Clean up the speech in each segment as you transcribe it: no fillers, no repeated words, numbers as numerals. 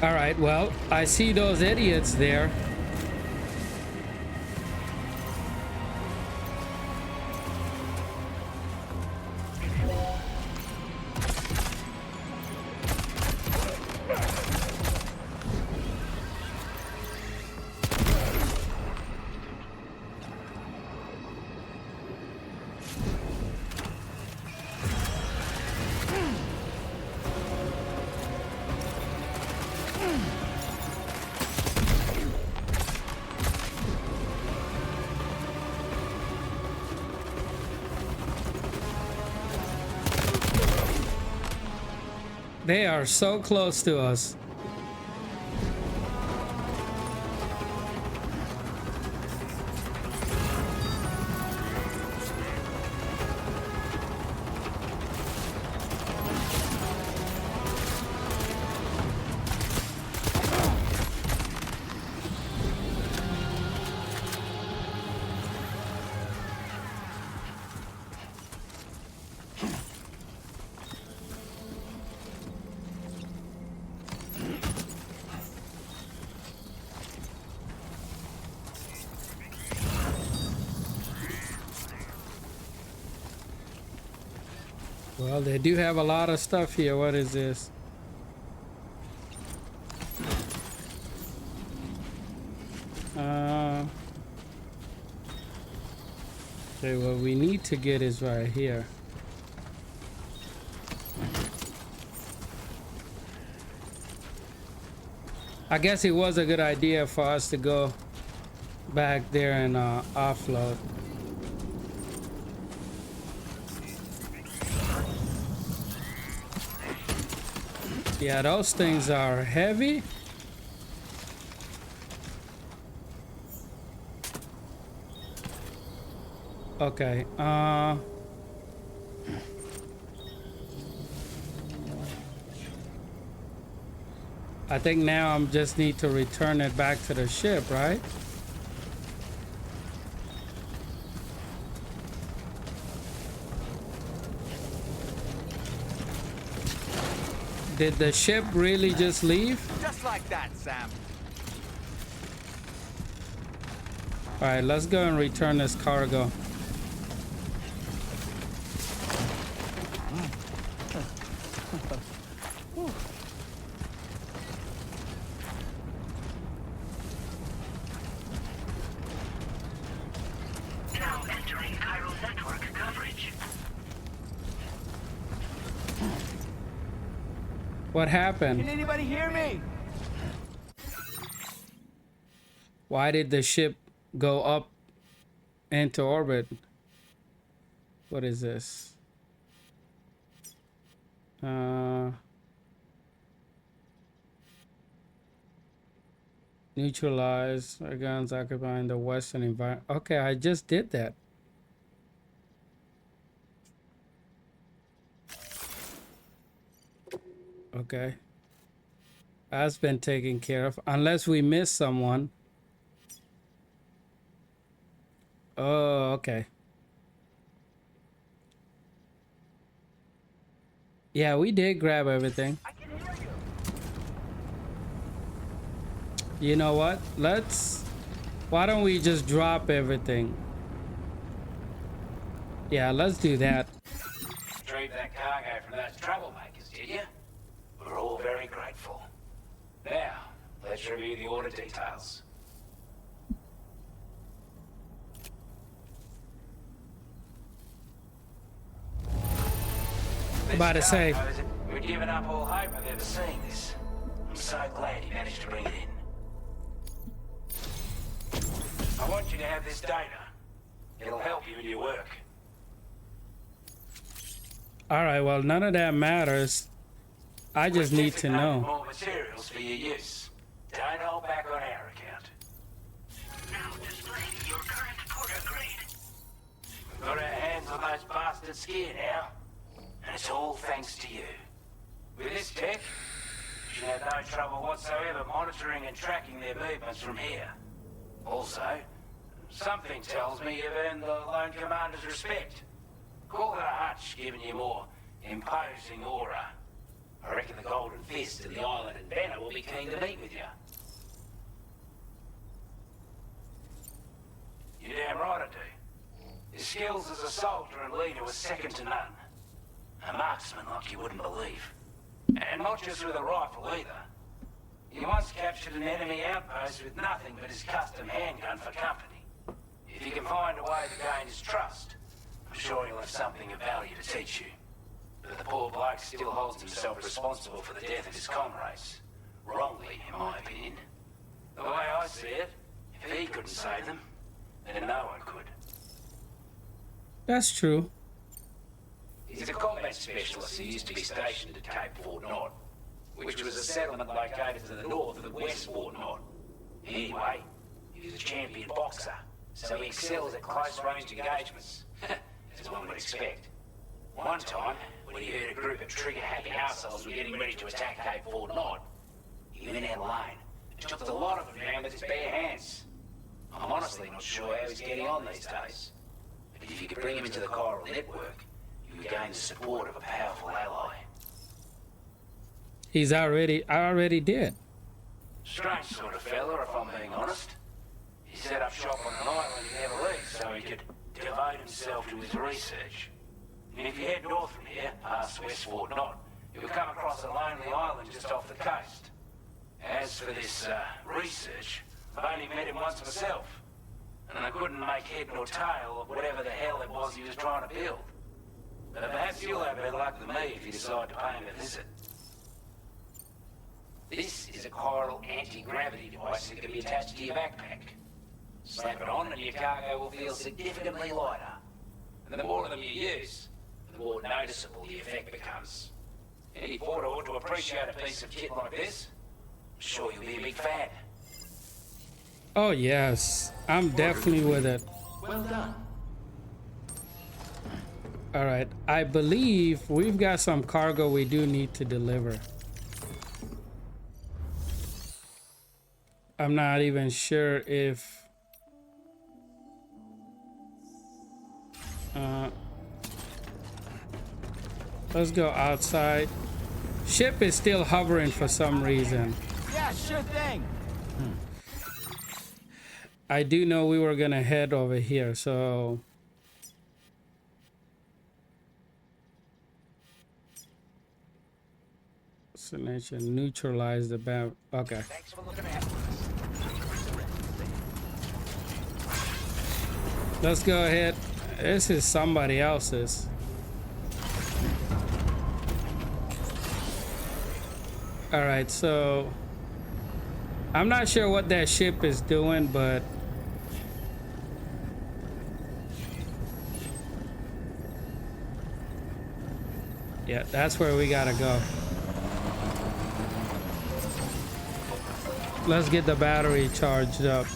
All right, well, I see those idiots there. They are so close to us. Well, they do have a lot of stuff here. What is this? Okay, what we need to get is right here. I guess it was a good idea for us to go back there and offload. Yeah, those things are heavy. Okay, I think now I'm just need to return it back to the ship, right? Did the ship really just leave? Just like that, Sam. All right, let's go and return this cargo. Now entering chiral network coverage. What happened? Can anybody hear me? Why did the ship go up into orbit? What is this? Neutralize our guns occupying the western environment. Okay, I just did that. Okay. That's been taken care of. Unless we missed someone. Oh, okay. Yeah, we did grab everything. I can hear you. You know what? Why don't we just drop everything? Yeah, let's do that. Retrieved that cargo from those troublemakers, did you? We're all very grateful. Now, let's review the order details. About to say. We're giving up all hope of ever seeing this. I'm so glad you managed to bring it in. I want you to have this data. It'll help you in your work. All right, well, none of that matters. I just need to know. More materials for your use. Don't hold back on our account. Now displaying your current order grade. We've got our hands on those bastards here now. And it's all thanks to you. With this tech, you should have no trouble whatsoever monitoring and tracking their movements from here. Also, something tells me you've earned the Lone Commander's respect. Call it a hunch, giving you more imposing aura. I reckon the Golden Fist of the Island and Banner will be be keen to meet with you. You're damn right I do. His skills as a soldier and leader were second to none. A marksman like you wouldn't believe. And not just with a rifle either. He once captured an enemy outpost with nothing but his custom handgun for company. If you can find a way to gain his trust, I'm sure he'll have something of value to teach you. But the poor bloke still holds himself responsible for the death of his comrades. Wrongly, in my opinion. The way I see it, if he couldn't save them, then no one could. That's true. He's a combat specialist who used to be stationed at Cape Fort Knot, which was a settlement located to the north of West Fort Knot. Anyway, he's a champion boxer, so he excels at close-range engagements, as one would expect. One time, when he heard a group of trigger-happy assholes were getting ready to attack Cape Fort Knot, he went out alone and took the lot of them down with his bare hands. I'm honestly not sure how he's getting on these days. But if you could bring him into the chiral network, you would gain the support of a powerful ally. I already did. Strange sort of fella, if I'm being honest. He set up shop on an island he never leaves so he could devote himself to his research. And if you head north from here, past West Fort Knot, you'll come across a lonely island just off the coast. As for this research, I've only met him once myself, and I couldn't make head nor tail of whatever the hell it was he was trying to build. But perhaps you'll have better luck than me if you decide to pay him a visit. This is a chiral anti-gravity device that can be attached to your backpack. Slap it on and your cargo will feel significantly lighter. And the more of them you use, the more noticeable the effect becomes. Any porter ought to appreciate a piece of kit like this. I'm sure you'll be a big fan. Oh yes, I'm definitely with it. Well done. All right, I believe we've got some cargo we do need to deliver. I'm not even sure if let's go outside. Ship is still hovering for some reason. Yeah, sure thing. I do know we were gonna head over here, so destination neutralize the bam. Okay. Thanks for looking after us. Let's go ahead. This is somebody else's. All right, so I'm not sure what that ship is doing, but yeah, that's where we gotta go. Let's get the battery charged up.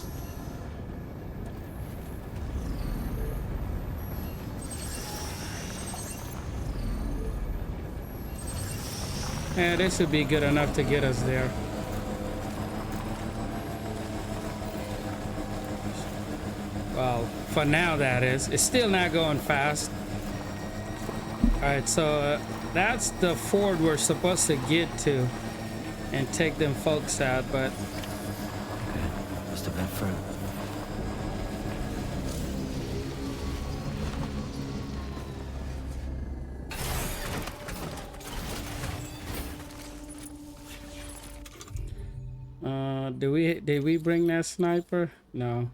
Yeah, this should be good enough to get us there. Well, for now that is. It's still not going fast. Alright, so that's the fort we're supposed to get to and take them folks out, but Okay, must have been fruit. did we bring that sniper? No.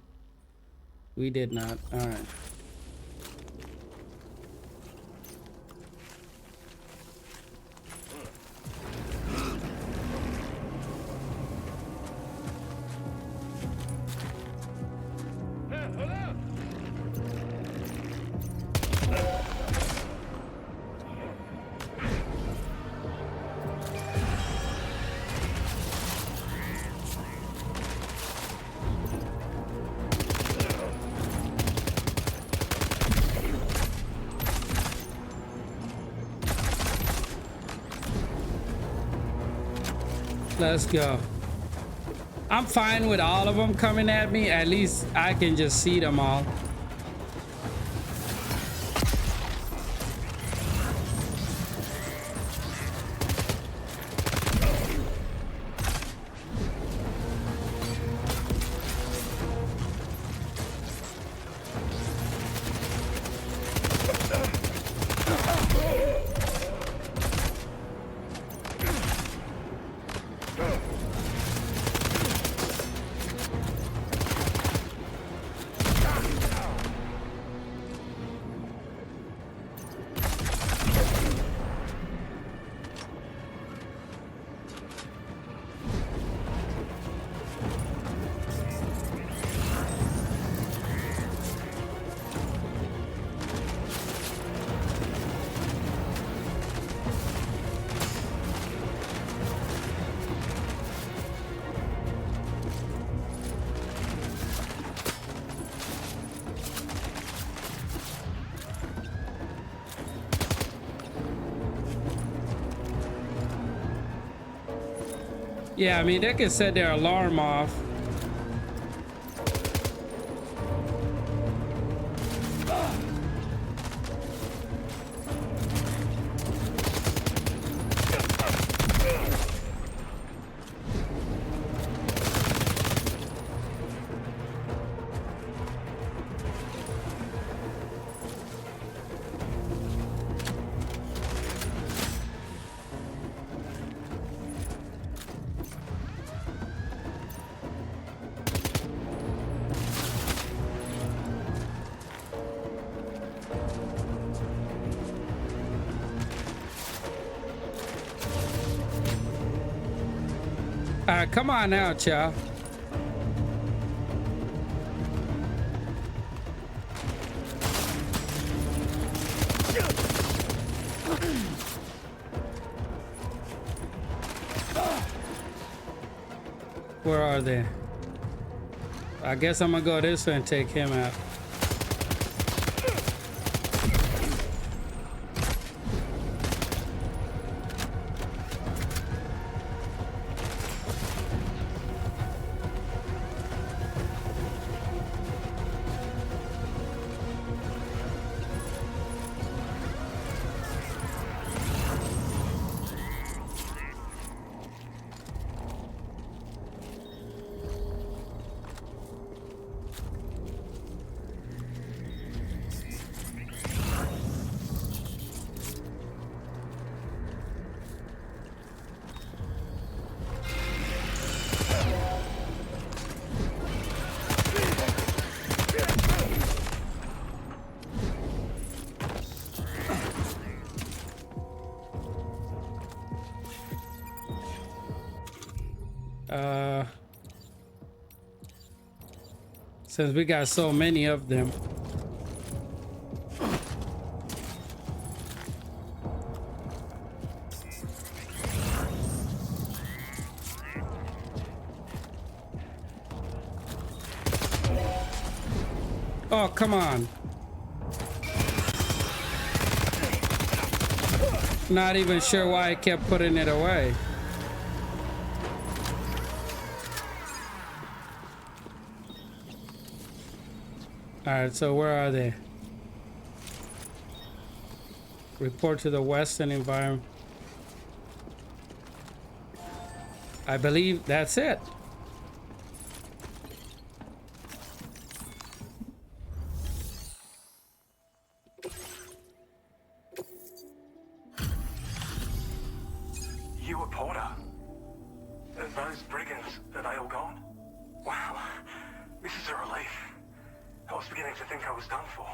We did not. All right. Let's go. I'm fine with all of them coming at me. At least I can just see them all. Yeah, I mean, they can set their alarm off. All right, come on out, y'all. Where are they? I guess I'm gonna go this way and take him out. Since we got so many of them. Oh, come on. Not even sure why I kept putting it away. All right, so where are they? Report to the Western environment. I believe that's it. You were Porter? Are those brigands, are they all gone? Wow, this is a relief. I was beginning to think I was done for.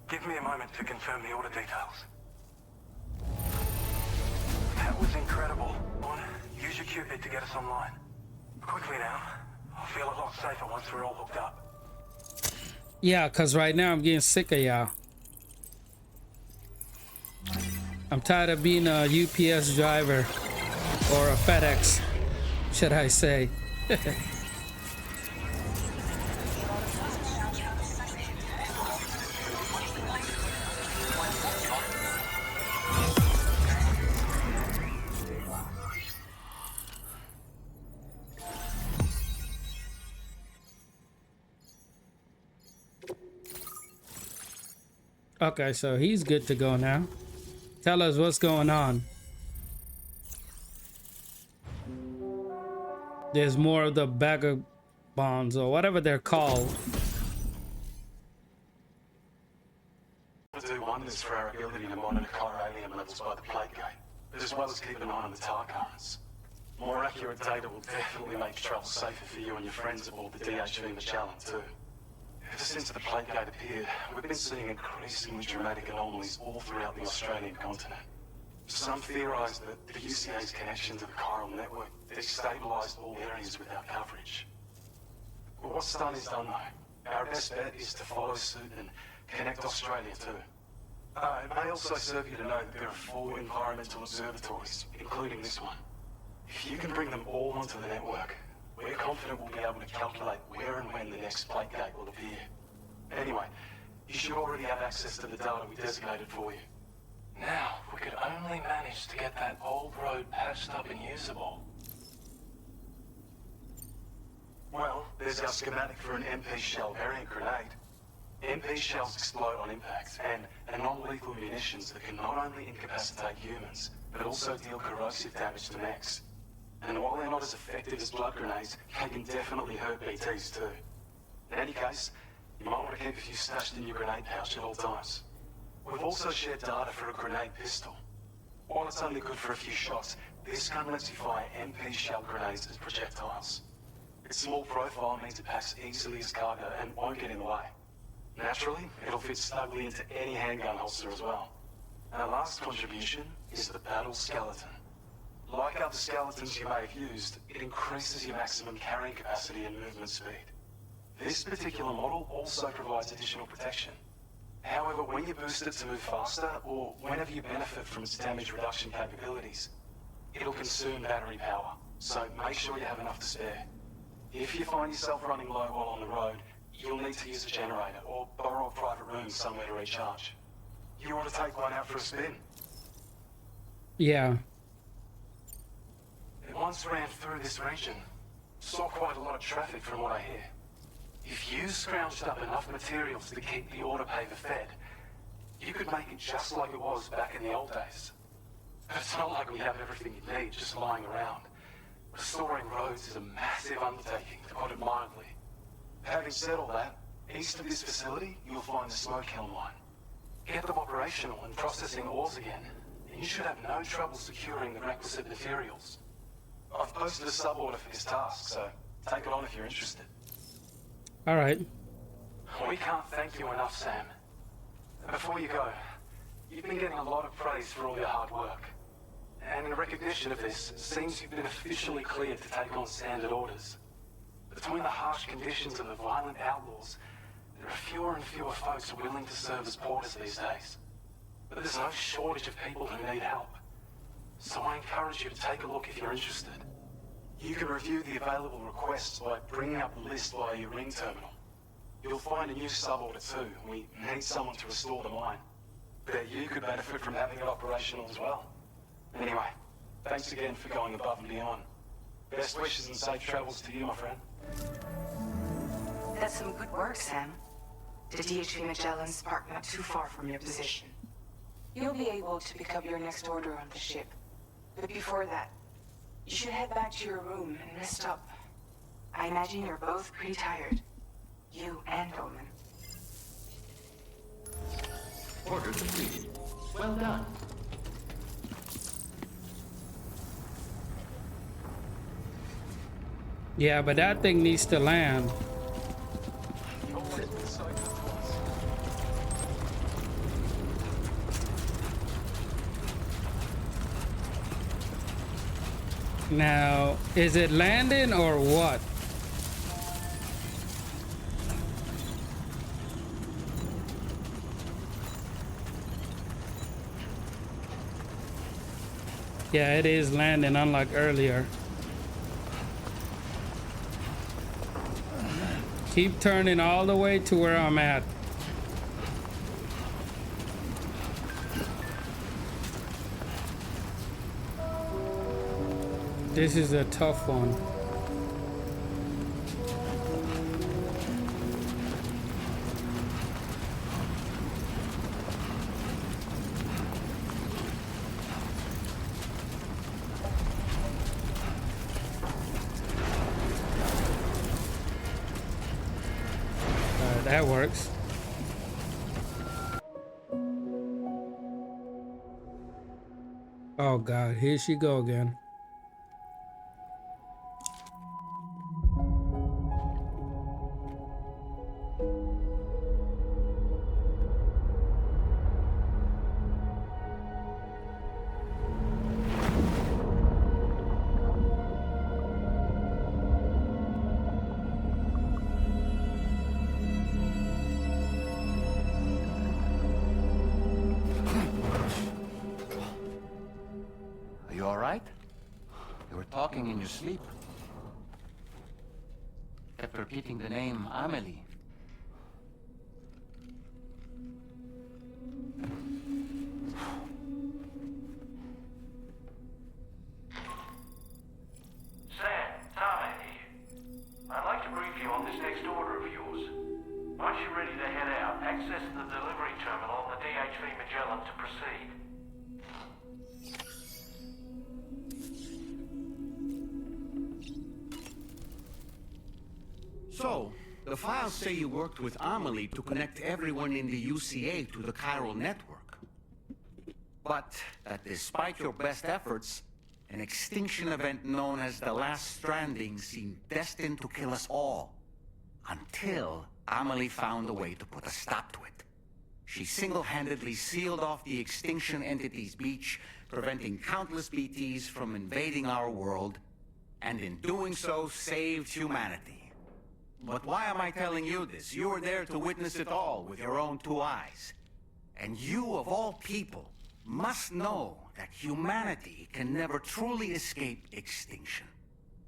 Give me a moment to confirm the order details. That was incredible. Use your Cupid to get us online. Quickly now. I'll feel a lot safer once we're all hooked up. Yeah, because right now I'm getting sick of y'all. I'm tired of being a UPS driver. Or a FedEx, should I say. Okay, so he's good to go now. Tell us what's going on. There's more of the vagabonds or whatever they're called. Do wonders for our ability to monitor chiralium levels by the plate gate, as well as keep an eye on the tar currents. More accurate data will definitely make travel safer for you and your friends aboard the DHV Magellan too. Ever since the plate gate appeared, we've been seeing increasingly dramatic anomalies all throughout the Australian continent. Some theorise that the UCA's connection to the chiral network destabilised all areas without coverage. But what's done is done though. Our best bet is to follow suit and connect Australia too. It may also serve you to know that there are 4 environmental observatories, including this one. If you can bring them all onto the network, we're confident we'll be able to calculate where and when the next plate gate will appear. Anyway, you should already have access to the data we designated for you. Now, if we could only manage to get that old road patched up and usable. There's our schematic for an MP shell variant grenade. MP shells explode on impact, and non-lethal munitions that can not only incapacitate humans, but also deal corrosive damage to mechs. And while they're not as effective as blood grenades, they can definitely hurt BTs too. In any case, you might want to keep a few stashed in your grenade pouch at all times. We've also shared data for a grenade pistol. While it's only good for a few shots, this gun lets you fire MP shell grenades as projectiles. Its small profile means it packs easily as cargo and won't get in the way. Naturally, it'll fit snugly into any handgun holster as well. And our last contribution is the battle skeleton. Like other skeletons you may have used, it increases your maximum carrying capacity and movement speed. This particular model also provides additional protection. However, when you boost it to move faster, or whenever you benefit from its damage reduction capabilities, it'll consume battery power, so make sure you have enough to spare. If you find yourself running low while on the road, you'll need to use a generator or borrow a private room somewhere to recharge. You want to take one out for a spin? Yeah. It once ran through this region. Saw quite a lot of traffic from what I hear. If you scrounged up enough materials to keep the autopaver fed, you could make it just like it was back in the old days. But it's not like we have everything you need just lying around. Restoring roads is a massive undertaking, to put it mildly. Having said all that, east of this facility, you'll find the smoke kiln line. Get them operational and processing ores again, and you should have no trouble securing the requisite materials. I've posted a sub-order for this task, so take it on if you're interested. All right. We can't thank you enough, Sam. Before you go, you've been getting a lot of praise for all your hard work. And in recognition of this, it seems you've been officially cleared to take on standard orders. Between the harsh conditions and the violent outlaws, there are fewer and fewer folks willing to serve as porters these days. But there's no shortage of people who need help. So I encourage you to take a look if you're interested. You can review the available requests by bringing up the list via your ring terminal. You'll find a new sub-order too. We need someone to restore the mine. Bet you could benefit from having it operational as well. Anyway, thanks again for going above and beyond. Best wishes and safe travels to you, my friend. That's some good work, Sam. The DHV Magellan's parked not too far from your position. You'll be able to pick up your next order on the ship. But before that, you should head back to your room and rest up. I imagine you're both pretty tired. You and Omen. Order completed. Well done. Yeah, but that thing needs to land. Now, is it landing or what? Yeah, it is landing, unlike earlier. Keep turning all the way to where I'm at. This is a tough one. That works. Oh God, here she go again. In your sleep. Kept repeating the name Amelie. Sam, Tommy here. I'd like to brief you on So, the files say you worked with Amelie to connect everyone in the UCA to the chiral network. But that despite your best efforts, an extinction event known as the Last Stranding seemed destined to kill us all. Until Amelie found a way to put a stop to it. She single-handedly sealed off the extinction entity's beach, preventing countless BTs from invading our world, and in doing so, saved humanity. But why am I telling you this? You were there to witness it all with your own 2 eyes. And you, of all people, must know that humanity can never truly escape extinction.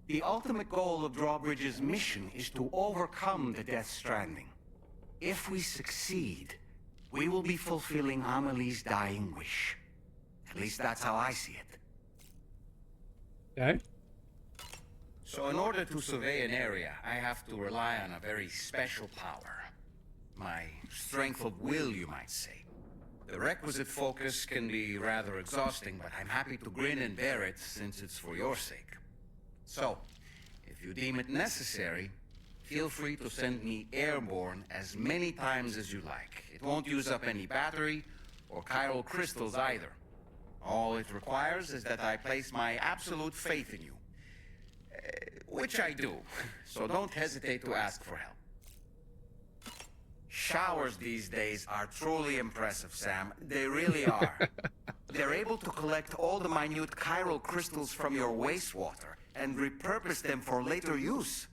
The ultimate goal of Drawbridge's mission is to overcome the Death Stranding. If we succeed, we will be fulfilling Amelie's dying wish. At least that's how I see it. Okay. So in order to survey an area, I have to rely on a very special power. My strength of will, you might say. The requisite focus can be rather exhausting, but I'm happy to grin and bear it since it's for your sake. So, if you deem it necessary, feel free to send me airborne as many times as you like. It won't use up any battery or chiral crystals either. All it requires is that I place my absolute faith in you. Which I do, so don't hesitate to ask for help. Showers these days are truly impressive, Sam. They really are. They're able to collect all the minute chiral crystals from your wastewater and repurpose them for later use.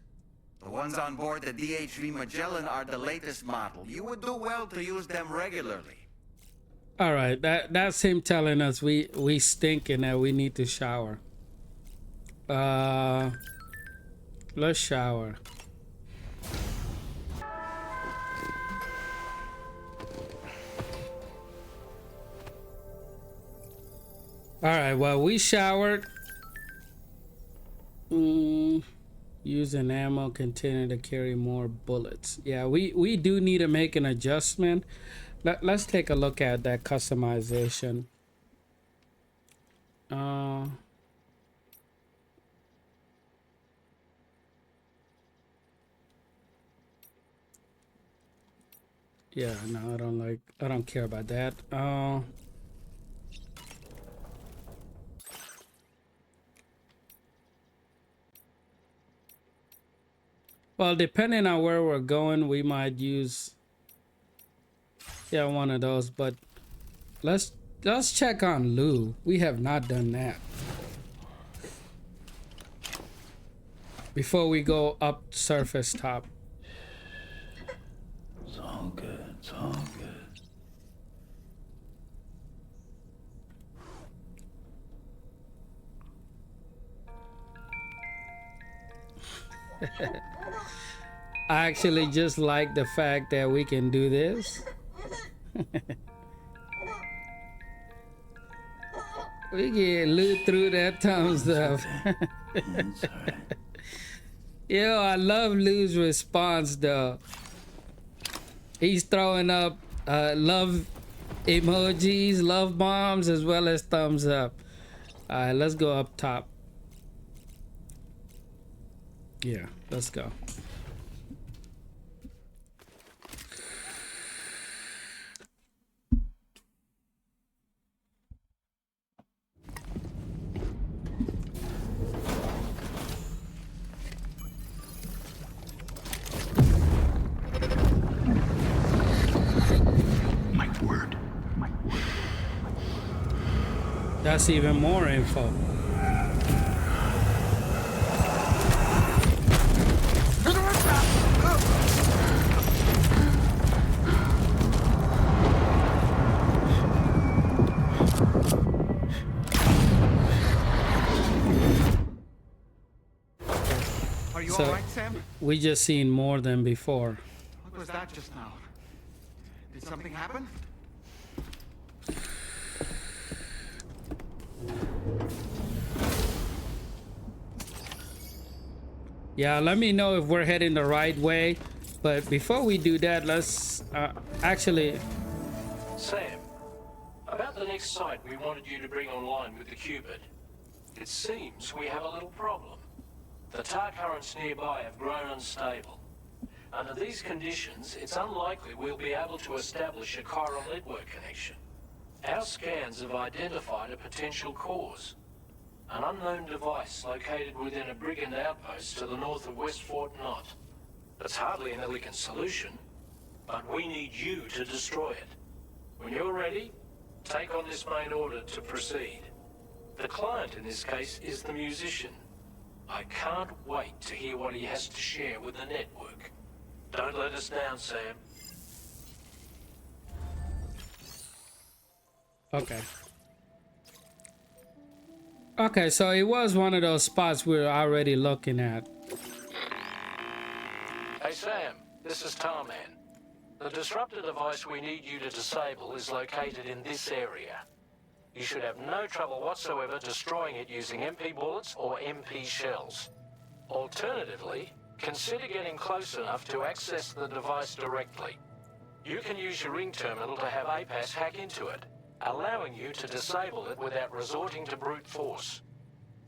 The ones on board the DHV Magellan are the latest model. You would do well to use them regularly. All right, that's him telling us we stink and that we need to shower. Let's shower. All right, well, we showered. Use an ammo container to carry more bullets. Yeah, we do need to make an adjustment. Let's take a look at that customization. Yeah, no, I don't care about that. Well, depending on where we're going, we might use one of those, but let's check on Lou. We have not done that. Before we go up surface top. It's all good. It's all good. I actually just like the fact that we can do this. We get Lou through that thumbs up. Yo, I love Lou's response though. He's throwing up love emojis, love bombs, as well as thumbs up. All right, let's go up top. Yeah, let's go. That's even more info. Are you all right, Sam? We just seen more than before. What was that just now? Did something happen? Yeah, let me know if we're heading the right way. But before we do that, let's actually... Sam, about the next site we wanted you to bring online with the Cupid. It seems we have a little problem. The tar currents nearby have grown unstable. Under these conditions, it's unlikely we'll be able to establish a chiral network connection. Our scans have identified a potential cause. An unknown device located within a brigand outpost to the north of West Fort Knot. It's hardly an elegant solution, but we need you to destroy it. When you're ready, take on this main order to proceed. The client in this case is the musician. I can't wait to hear what he has to share with the network. Don't let us down, Sam. Okay. Okay, so it was one of those spots we were already looking at. Hey Sam, this is Tarman. The disruptor device we need you to disable is located in this area. You should have no trouble whatsoever destroying it using MP bullets or MP shells. Alternatively, consider getting close enough to access the device directly. You can use your ring terminal to have APAS hack into it, allowing you to disable it without resorting to brute force.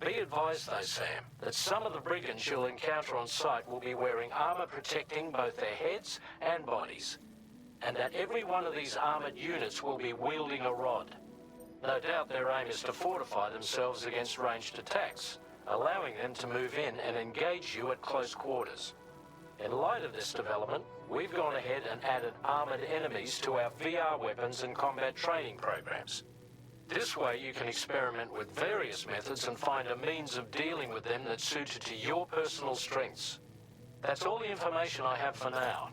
Be advised though, Sam, that some of the brigands you'll encounter on site will be wearing armor protecting both their heads and bodies, and that every one of these armored units will be wielding a rod. No doubt their aim is to fortify themselves against ranged attacks, allowing them to move in and engage you at close quarters. In light of this development, we've gone ahead and added armored enemies to our VR weapons and combat training programs. This way you can experiment with various methods and find a means of dealing with them that's suited to your personal strengths. That's all the information I have for now.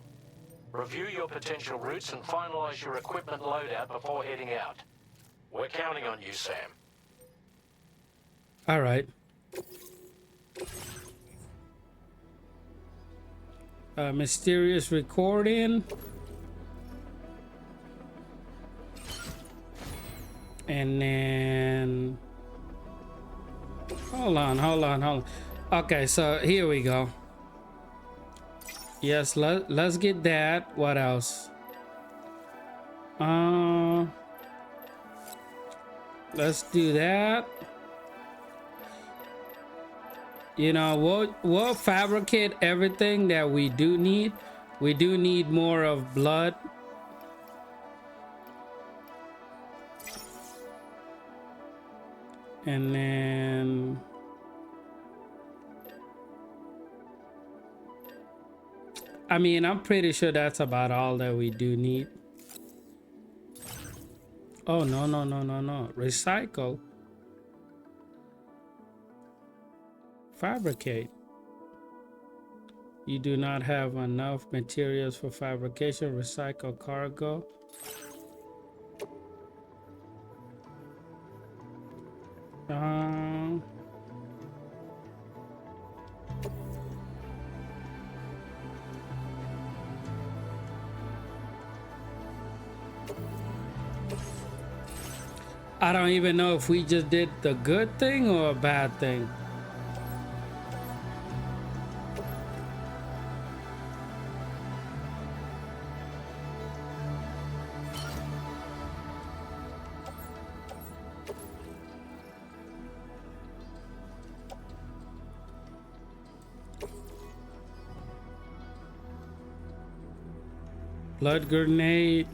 Review your potential routes and finalize your equipment loadout before heading out. We're counting on you, Sam. All right. Mysterious recording. And then... Hold on. Okay, so here we go. Yes, let's get that. What else? Let's do that. You know, we'll fabricate everything that we do need. We do need more of blood. And then... I mean, I'm pretty sure that's about all that we do need. Oh, no. Recycle. Fabricate. You do not have enough materials for fabrication. Recycle cargo. I don't even know if we just did the good thing or a bad thing. Blood grenade.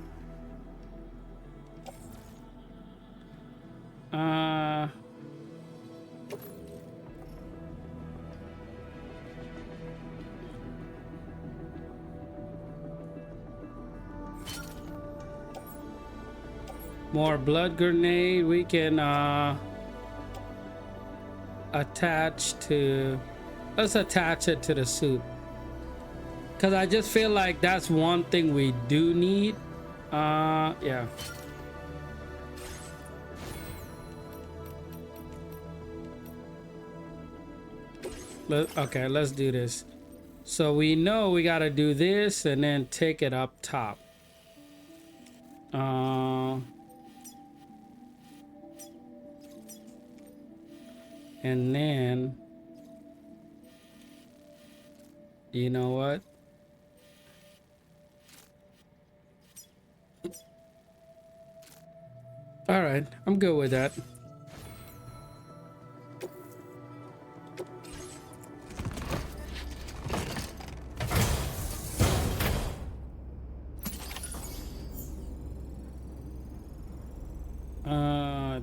More blood grenade. We can attach to... Let's attach it to the suit. Because I just feel like that's one thing we do need. Yeah. Okay, let's do this. So we know we got to do this and then take it up top. And then, you know what? All right, I'm good with that.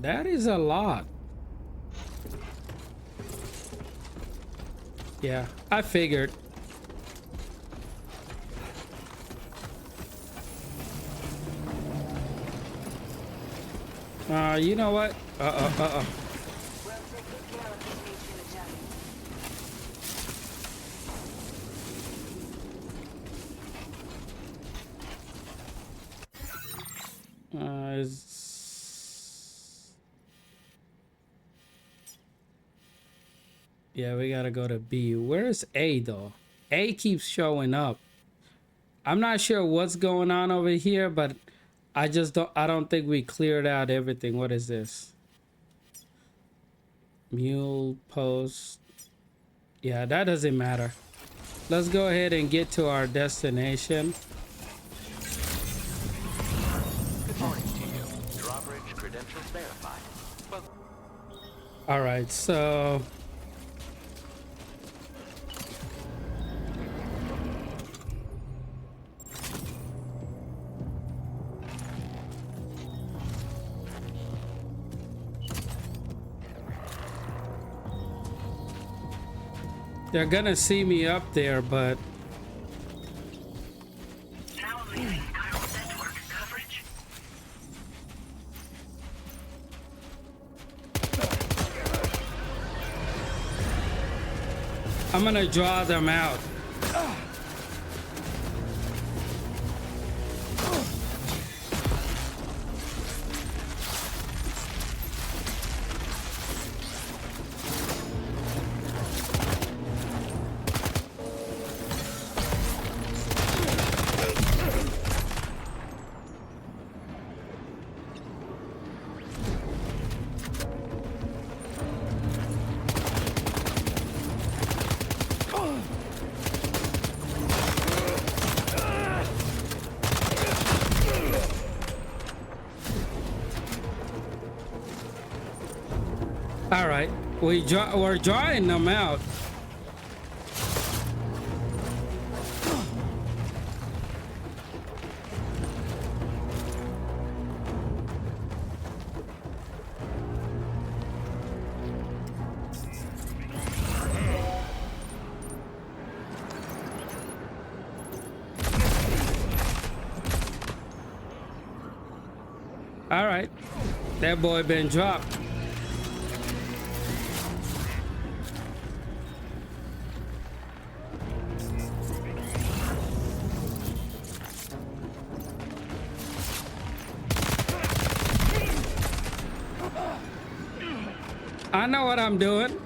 That is a lot. Yeah, I figured. You know what? Yeah, we gotta go to B. Where's A though? A keeps showing up. I'm not sure what's going on over here, but I don't think we cleared out everything. What is this? Mule post. Yeah, that doesn't matter. Let's go ahead and get to our destination. Good morning to you. Drawbridge credentials verified. Well, all right, so they're gonna see me up there, but Now leaving chiral network coverage. I'm gonna draw them out. All right, we're drawing them out. All right, that boy been dropped. I know what I'm doing.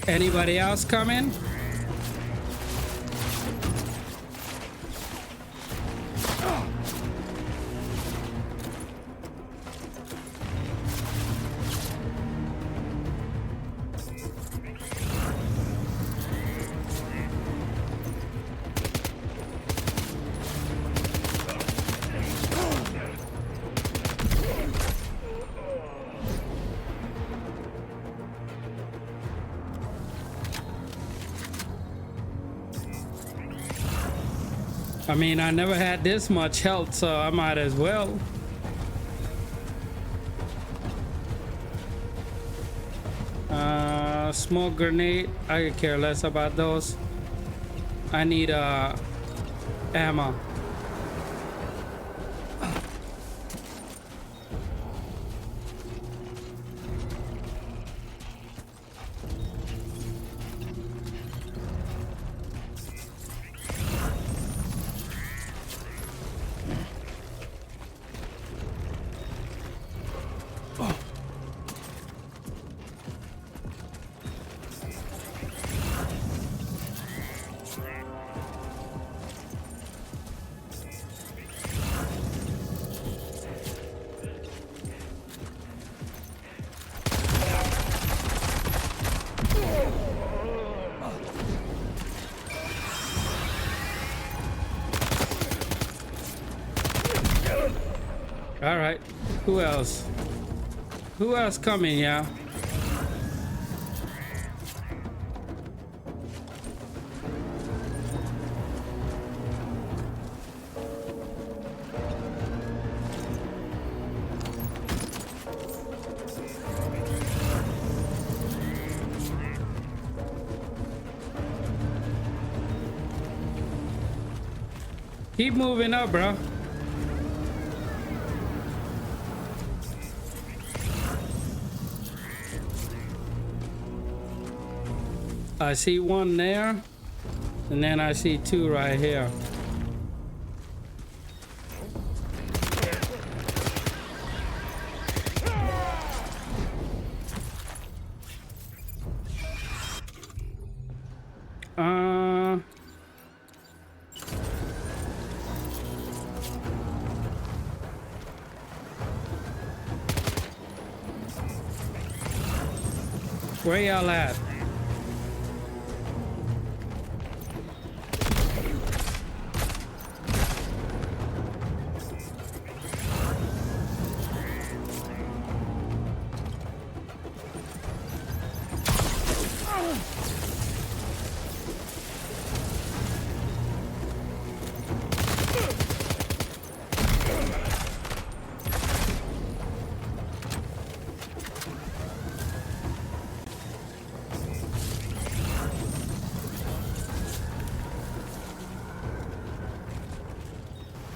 Anybody else coming? I mean, I never had this much health, so I might as well. Smoke grenade. I could care less about those. I need ammo. All right. Who else? Who else coming, yeah? Keep moving up, bro. I see one there, and then I see two right here. Where y'all at?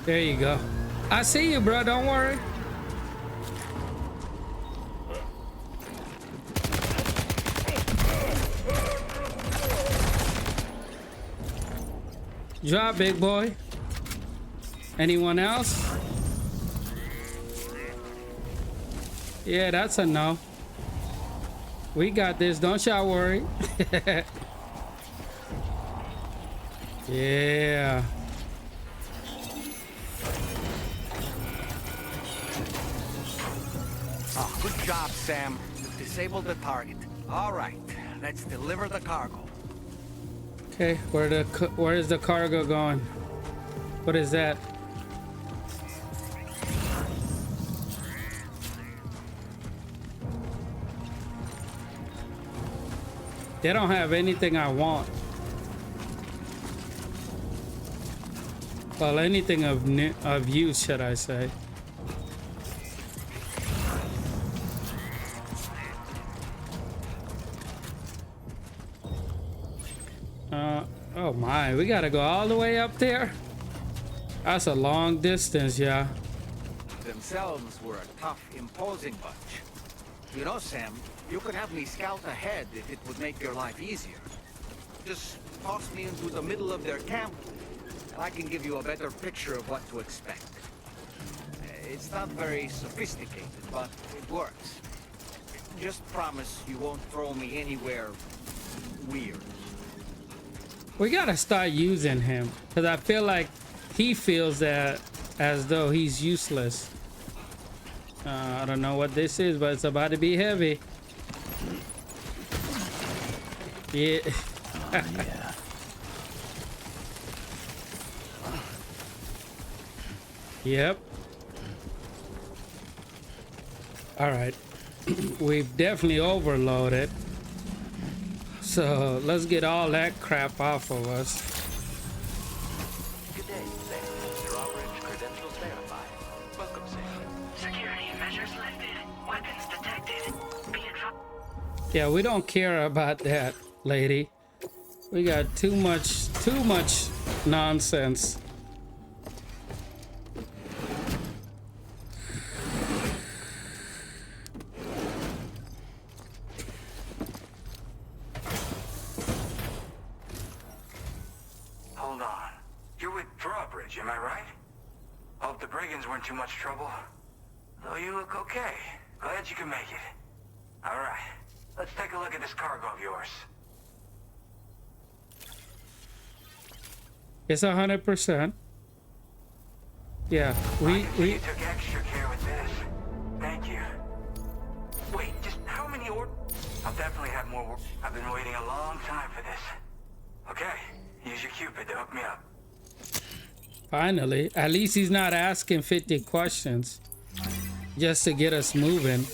There you go. I see you, bro. Don't worry. Drop, big boy. Anyone else? Yeah, that's a no. We got this. Don't y'all worry. Yeah. Oh, good job, Sam. You've disabled the target. All right, let's deliver the cargo. Okay, where is the cargo going? What is that? They don't have anything I want. Well, anything of use, should I say. Oh my, we gotta go all the way up there? That's a long distance, yeah. Themselves were a tough, imposing bunch. You know, Sam, you could have me scout ahead if it would make your life easier. Just toss me into the middle of their camp, and I can give you a better picture of what to expect. It's not very sophisticated, but it works. Just promise you won't throw me anywhere weird. We gotta start using him, because I feel like he feels that as though he's useless. I don't know what this is, but it's about to be heavy. Yeah. Oh, yeah. Yep. All right. We've definitely overloaded. So let's get all that crap off of us. Good day, Sam. Your operant credentials verified. Welcome, Sam. Security measures lifted. Weapons detected. Be advised. Yeah, we don't care about that, lady. We got too much nonsense. Hold on. You're with Drawbridge, am I right? Hope the brigands weren't too much trouble. Though you look okay. Glad you can make it. Alright. Let's take a look at this cargo of yours. It's 100%. Yeah, we You took extra care with this. Thank you. Wait, just how many I'll definitely have more work. I've been waiting a long time for this. Okay, use your Cupid to hook me up. finally. At least he's not asking 50 questions. just to get us moving.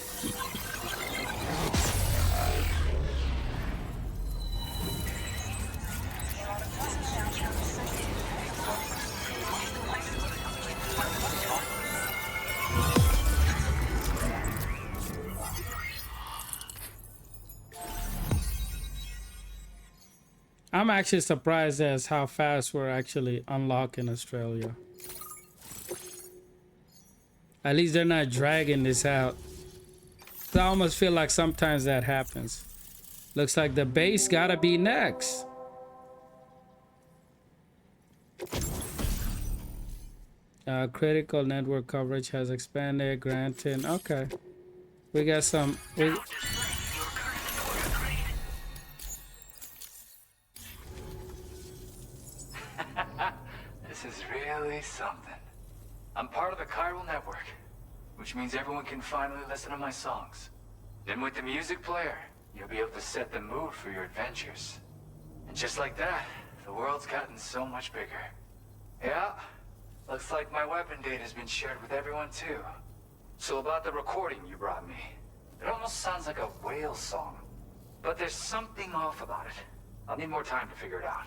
I'm actually surprised as how fast we're actually unlocking Australia. At least they're not dragging this out. I almost feel like sometimes that happens. Looks like the base gotta be next. Critical network coverage has expanded, granted. Okay. We got some... This is really something. I'm part of the chiral network, which means everyone can finally listen to my songs. Then with the music player, you'll be able to set the mood for your adventures. And just like that, the world's gotten so much bigger. Yeah, looks like my weapon data has been shared with everyone too. So about the recording you brought me, it almost sounds like a whale song. But there's something off about it. I'll need more time to figure it out.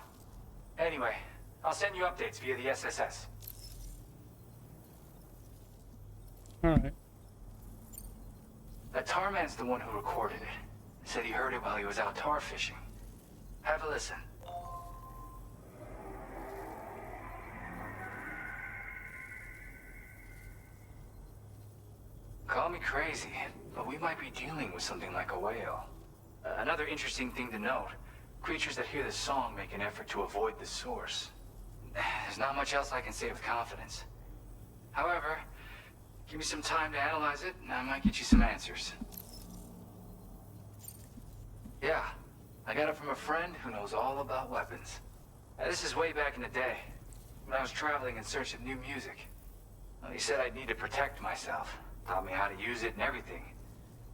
Anyway, I'll send you updates via the SSS. Alright. That tar man's the one who recorded it. Said he heard it while he was out tar fishing. Have a listen. Call me crazy, but we might be dealing with something like a whale. Another interesting thing to note, creatures that hear the song make an effort to avoid the source. There's not much else I can say with confidence. However, give me some time to analyze it, and I might get you some answers. Yeah, I got it from a friend who knows all about weapons. This is way back in the day, when I was traveling in search of new music. Well, he said I'd need to protect myself, taught me how to use it and everything.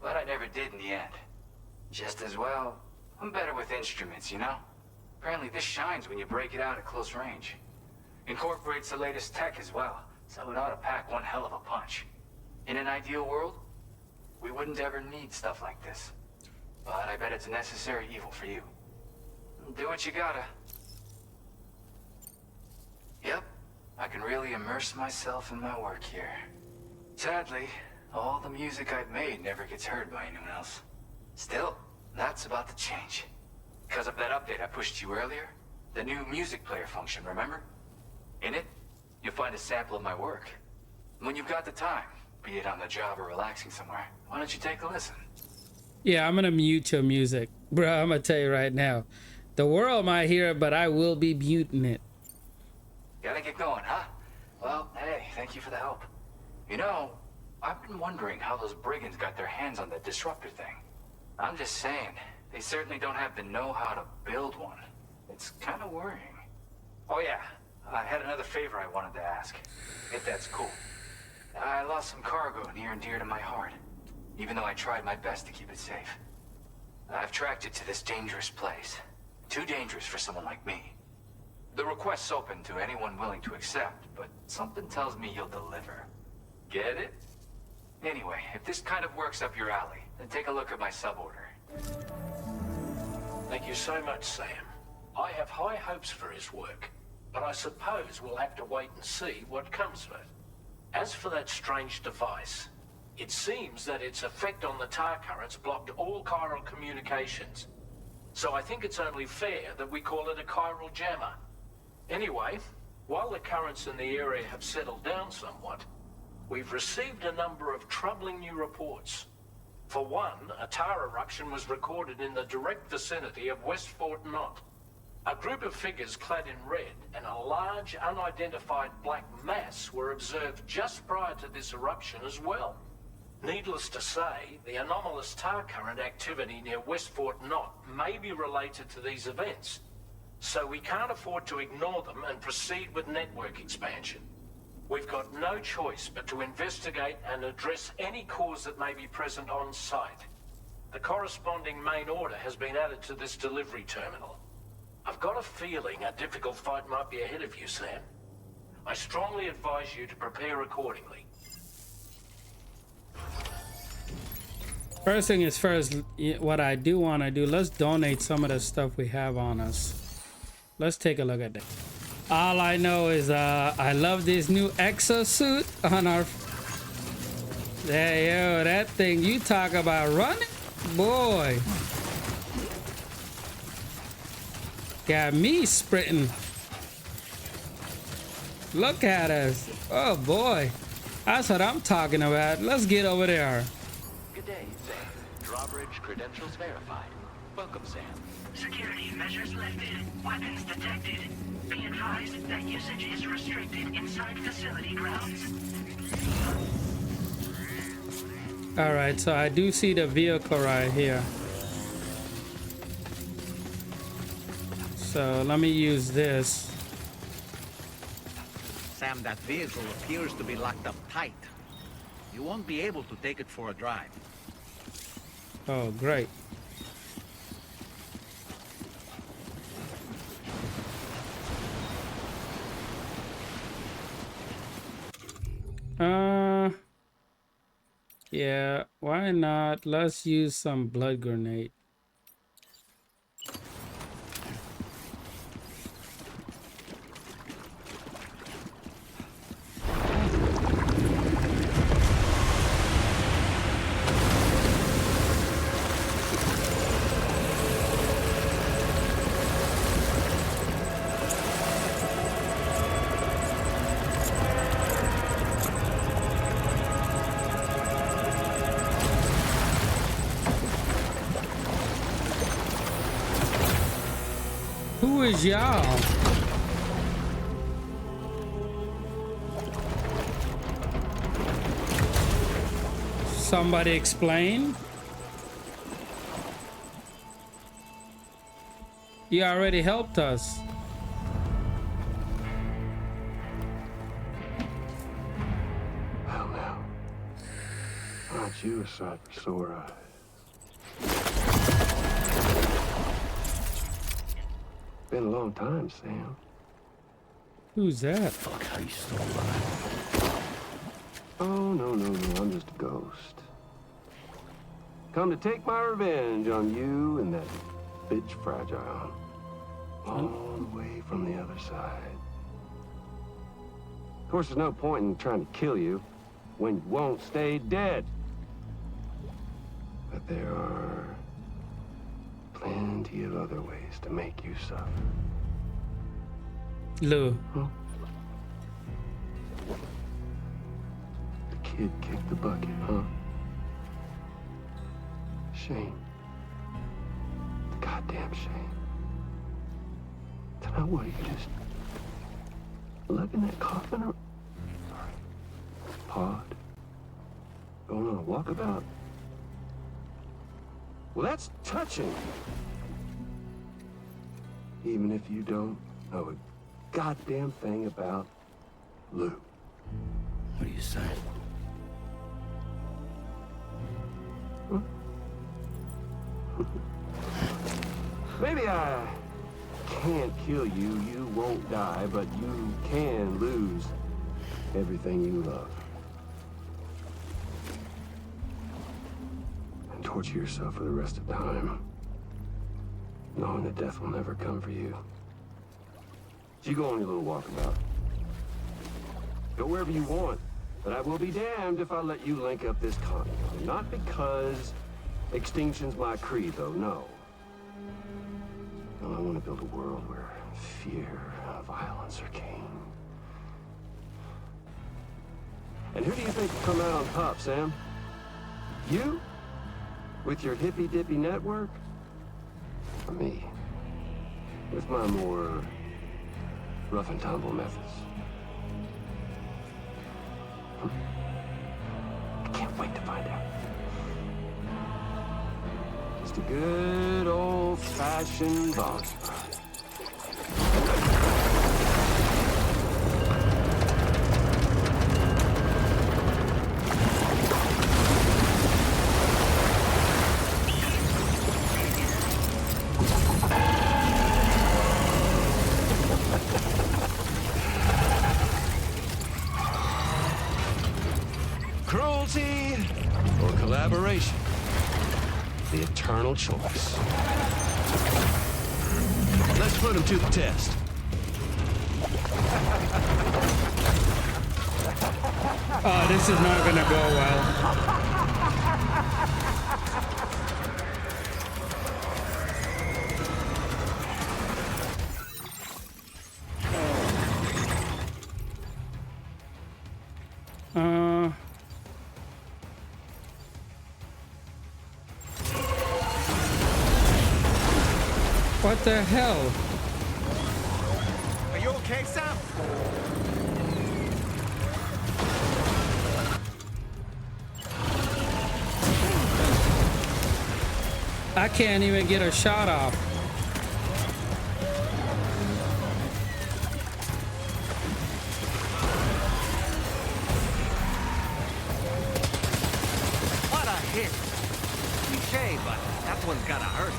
But I never did in the end. Just as well, I'm better with instruments, you know? Apparently this shines when you break it out at close range. Incorporates the latest tech as well, so it ought to pack one hell of a punch. In an ideal world, we wouldn't ever need stuff like this. But I bet it's a necessary evil for you. Do what you gotta. Yep, I can really immerse myself in my work here. Sadly, all the music I've made never gets heard by anyone else. Still, that's about to change. Because of that update I pushed you earlier, the new music player function, remember? In it, you'll find a sample of my work. When you've got the time, be it on the job or relaxing somewhere, why don't you take a listen? Yeah, I'm gonna mute your music. Bro, I'm gonna tell you right now. The world might hear it, but I will be muting it. Gotta get going, huh? Well, hey, thank you for the help. You know, I've been wondering how those brigands got their hands on that disruptor thing. I'm just saying, they certainly don't have the know-how to build one. It's kind of worrying. Oh yeah, I had another favor I wanted to ask, if that's cool. I lost some cargo near and dear to my heart, even though I tried my best to keep it safe. I've tracked it to this dangerous place. Too dangerous for someone like me. The request's open to anyone willing to accept, but something tells me you'll deliver. Get it? Anyway, if this kind of works up your alley, then take a look at my suborder. Thank you so much, Sam. I have high hopes for his work, but I suppose we'll have to wait and see what comes of it. As for that strange device, it seems that its effect on the tar currents blocked all chiral communications. So I think it's only fair that we call it a chiral jammer. Anyway, while the currents in the area have settled down somewhat, we've received a number of troubling new reports. For one, a tar eruption was recorded in the direct vicinity of West Fort Knot. A group of figures clad in red and a large unidentified black mass were observed just prior to this eruption as well. Needless to say, the anomalous tar current activity near West Fort Knot may be related to these events, so we can't afford to ignore them and proceed with network expansion. We've got no choice but to investigate and address any cause that may be present on site. The corresponding main order has been added to this delivery terminal. I've got a feeling a difficult fight might be ahead of you, Sam. I strongly advise you to prepare accordingly. First thing is first, what I do want to do, let's donate some of the stuff we have on us. Let's take a look at that. All I know is I love this new exosuit on our... There, yo, that thing, you talk about running? Boy. Got me sprinting. Look at us. Oh boy. That's what I'm talking about. Let's get over there. Good day, Sam. Drawbridge credentials verified. Welcome, Sam. Security measures lifted. Weapons detected. Be advised that usage is restricted inside facility grounds. Alright, so I do see the vehicle right here. So let me use this. Sam, that vehicle appears to be locked up tight. You won't be able to take it for a drive. Oh, great. Yeah, why not? Let's use some blood grenade. Who is y'all? Somebody explain? You already helped us. Hell no. Aren't you a sight for sore eyes? Been a long time, Sam. Who's that? Fuck, how you still alive? Oh, no, I'm just a ghost. Come to take my revenge on you and that bitch Fragile. All the way from the other side. Of course, there's no point in trying to kill you when you won't stay dead. But there are plenty of other ways to make you suffer. Lou. Huh? The kid kicked the bucket, huh? Shame. Goddamn shame. Then I would you just lug in that coffin or pod? Going on a walkabout? Well, that's touching. Even if you don't know a goddamn thing about Lou. What do you say? Huh? Maybe I can't kill you, you won't die, but you can lose everything you love. And torture yourself for the rest of time, knowing that death will never come for you. So you go on your little walkabout. Go wherever you want, but I will be damned if I let you link up this continent. Not because extinction's my creed, though, no. No, I want to build a world where fear and violence are king. And who do you think will come out on top, Sam? You? With your hippy-dippy network? Or me? With my more rough and tumble methods? I can't wait to find out. Just a good old-fashioned boss fight. Cruelty or collaboration? The eternal choice. Let's put him to the test. Oh, this is not gonna go well. What the hell? Are you okay, Sam? I can't even get a shot off. What a hit! Cliche, but that one's gotta hurt.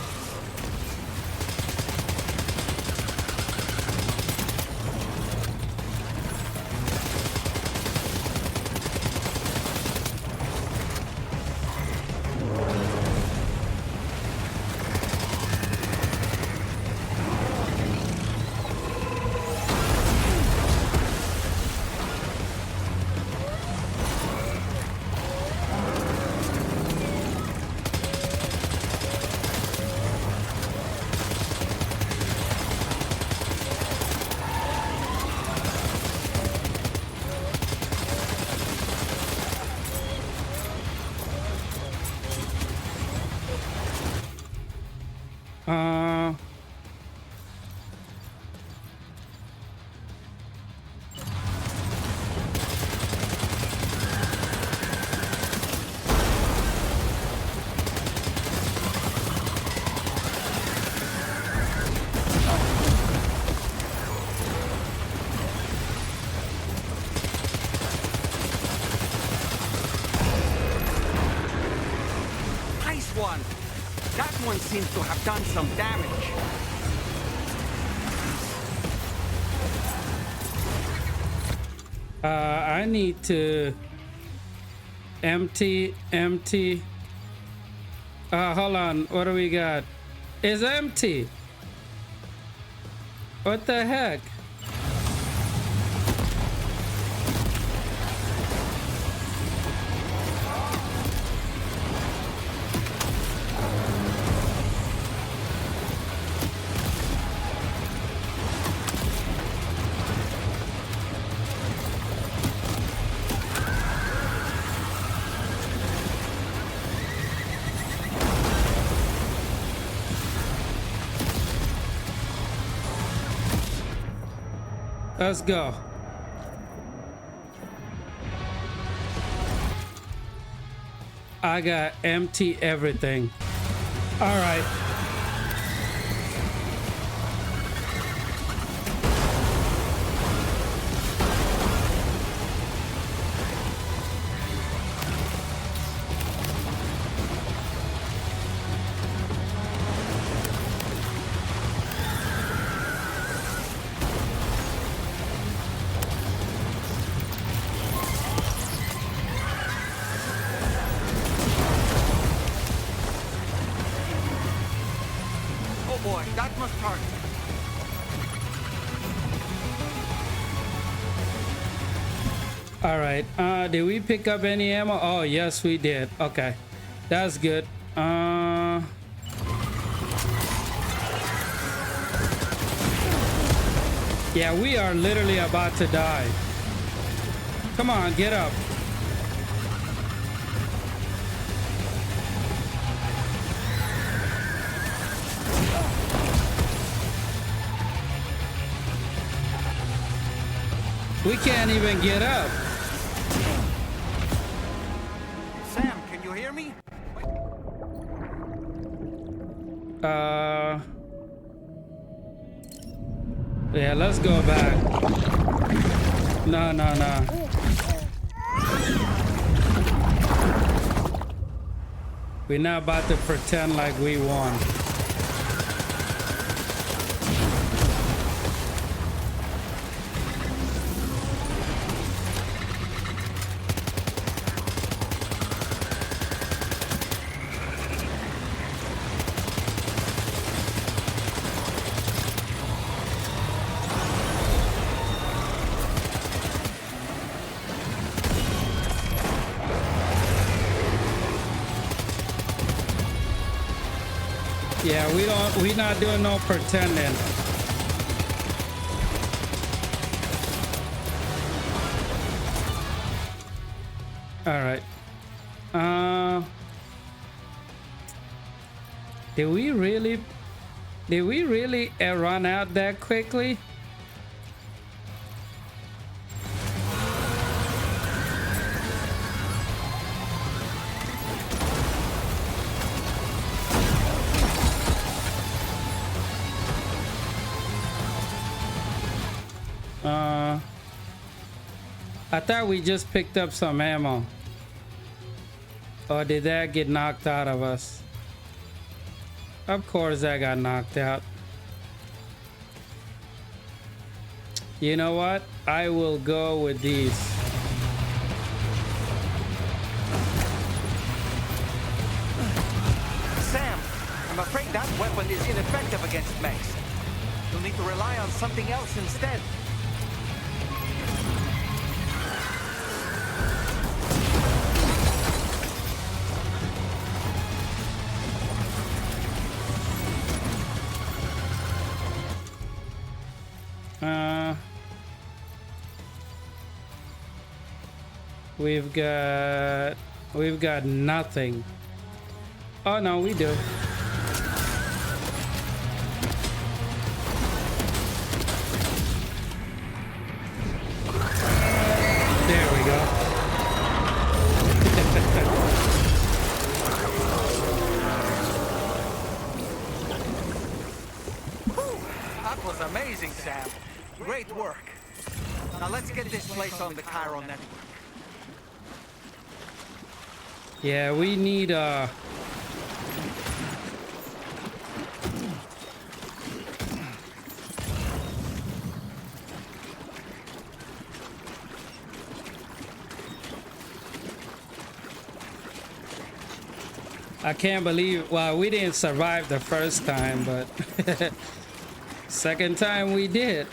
One. That one seems to have done some damage. I need to empty. Hold on. What do we got? It's empty. What the heck? Let's go. I got empty everything. All right. Boy, that must hurt. All right. Did we pick up any ammo? Oh, yes, we did. Okay, that's good. Yeah, we are literally about to die. Come on, get up. We can't even get up. Sam, can you hear me? Yeah, let's go back. No. We're not about to pretend like we won. Yeah, we not doing no pretending. All right. Did we really run out that quickly? I thought we just picked up some ammo. Or did that get knocked out of us? Of course that got knocked out. You know what? I will go with these. Sam, I'm afraid that weapon is ineffective against mechs. You'll need to rely on something else instead. We've got nothing. Oh no, we do. There we go. That was amazing, Sam. Great work. Now let's get this place on the chiral network. Yeah, we need I can't believe, well, we didn't survive the first time, but second time we did.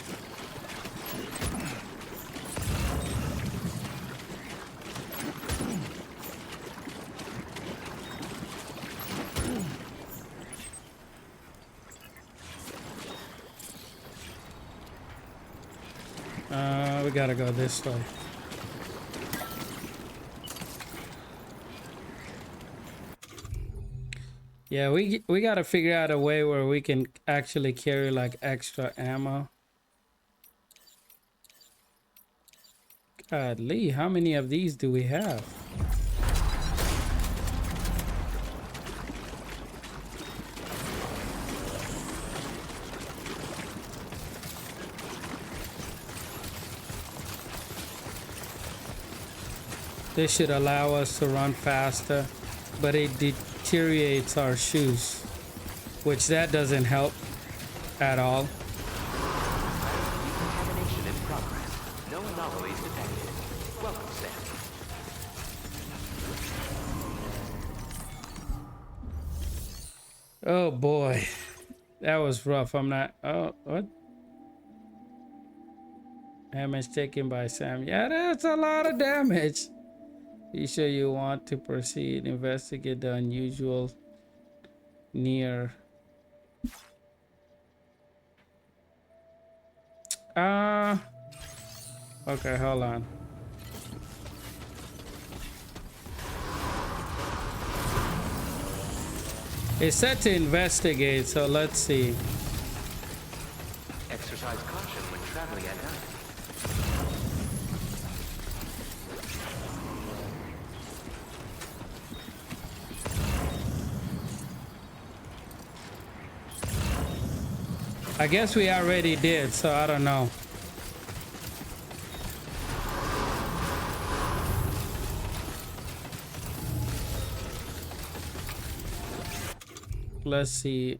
We gotta go this way. Yeah, we gotta figure out a way where we can actually carry like extra ammo. Godly, how many of these do we have? This should allow us to run faster, but it deteriorates our shoes, which that doesn't help at all. Contamination in progress. No anomalies detected. Welcome, Sam. Oh boy, that was rough. I'm not. Oh, what? Damage taken by Sam. Yeah, that's a lot of damage. You sure you want to proceed? Investigate the unusual near. Okay, hold on. It's set to investigate, so let's see. Exercise caution when traveling at night. I guess we already did, so I don't know. Let's see.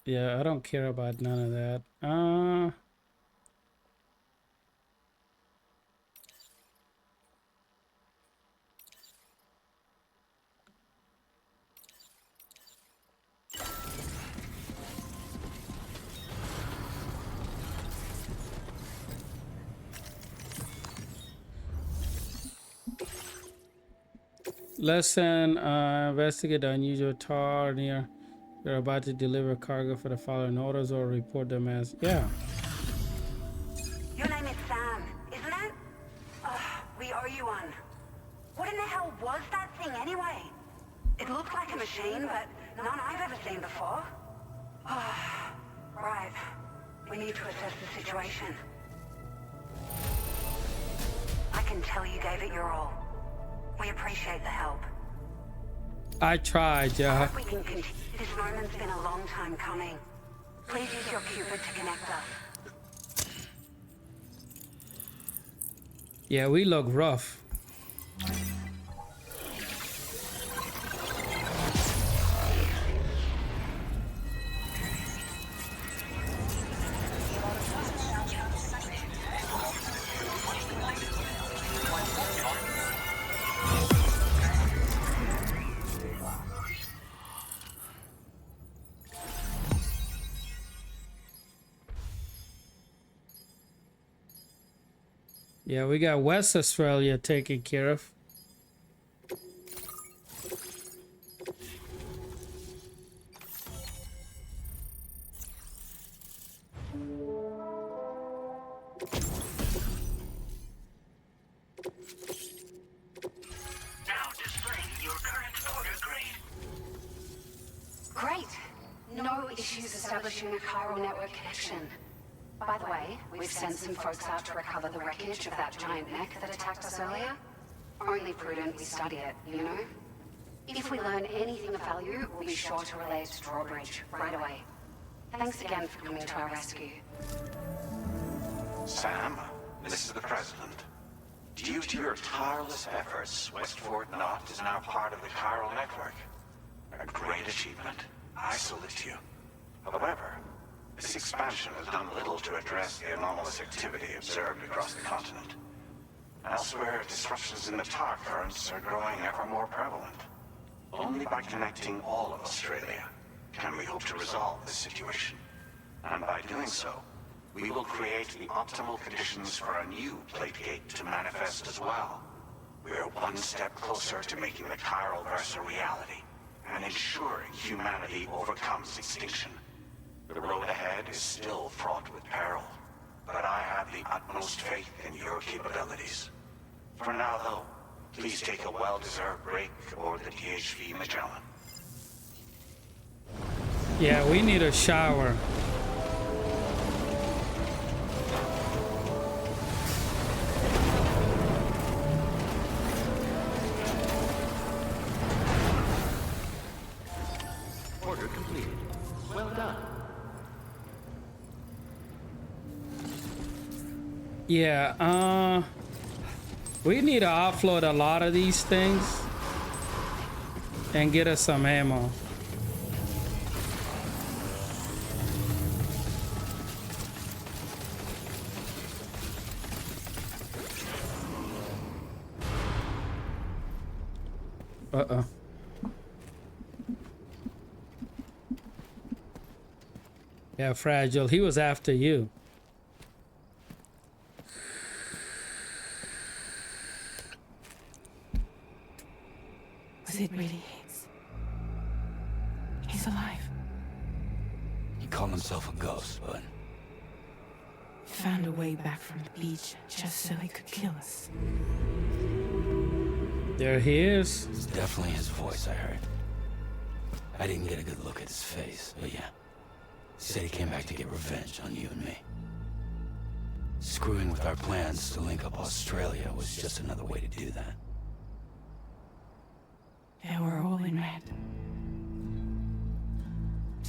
Yeah, I don't care about none of that. Lesson, investigate the unusual tar near. You're about to deliver cargo for the following orders or report them as. Yeah. Your name is Sam, isn't it? We owe you one. What in the hell was that thing anyway? It looks like a machine, but none I've ever seen before. Right. We need to assess the situation. I can tell you gave it your all. We appreciate the help. I tried, yeah. We can continue. This moment's been a long time coming. Please use your Cupid to connect us. Yeah, we look rough. Yeah, we got West Australia taken care of. Now displaying your current order grade. Great. No issues establishing a chiral network connection. By the way, we've sent some folks out to recover the wreckage of that giant mech that attacked us earlier. Only prudent we study it, you know? If we learn anything of value, we'll be sure to relay it to Drawbridge right away. Thanks again for coming to our rescue. Sam, this is the President. Due to your tireless efforts, West Fort Knot is now part of the chiral network. A great achievement. I salute you. However, this expansion has done little to address the anomalous activity observed across the continent. Elsewhere, disruptions in the tar currents are growing ever more prevalent. Only by connecting all of Australia can we hope to resolve this situation. And by doing so, we will create the optimal conditions for a new plate gate to manifest as well. We are one step closer to making the chiral verse a reality, and ensuring humanity overcomes extinction. The road ahead is still fraught with peril, but I have the utmost faith in your capabilities. For now, though, please take a well-deserved break aboard the DHV Magellan. Yeah, we need a shower. Order completed. Well done. Yeah, we need to offload a lot of these things and get us some ammo. Uh-oh. Yeah, Fragile. He was after you. Was it really his? He's alive. He called himself a ghost, but... Found a way back from the beach just so he could kill us. There he is. It's definitely his voice I heard. I didn't get a good look at his face, but yeah. He said he came back to get revenge on you and me. Screwing with our plans to link up Australia was just another way to do that. They were all in red.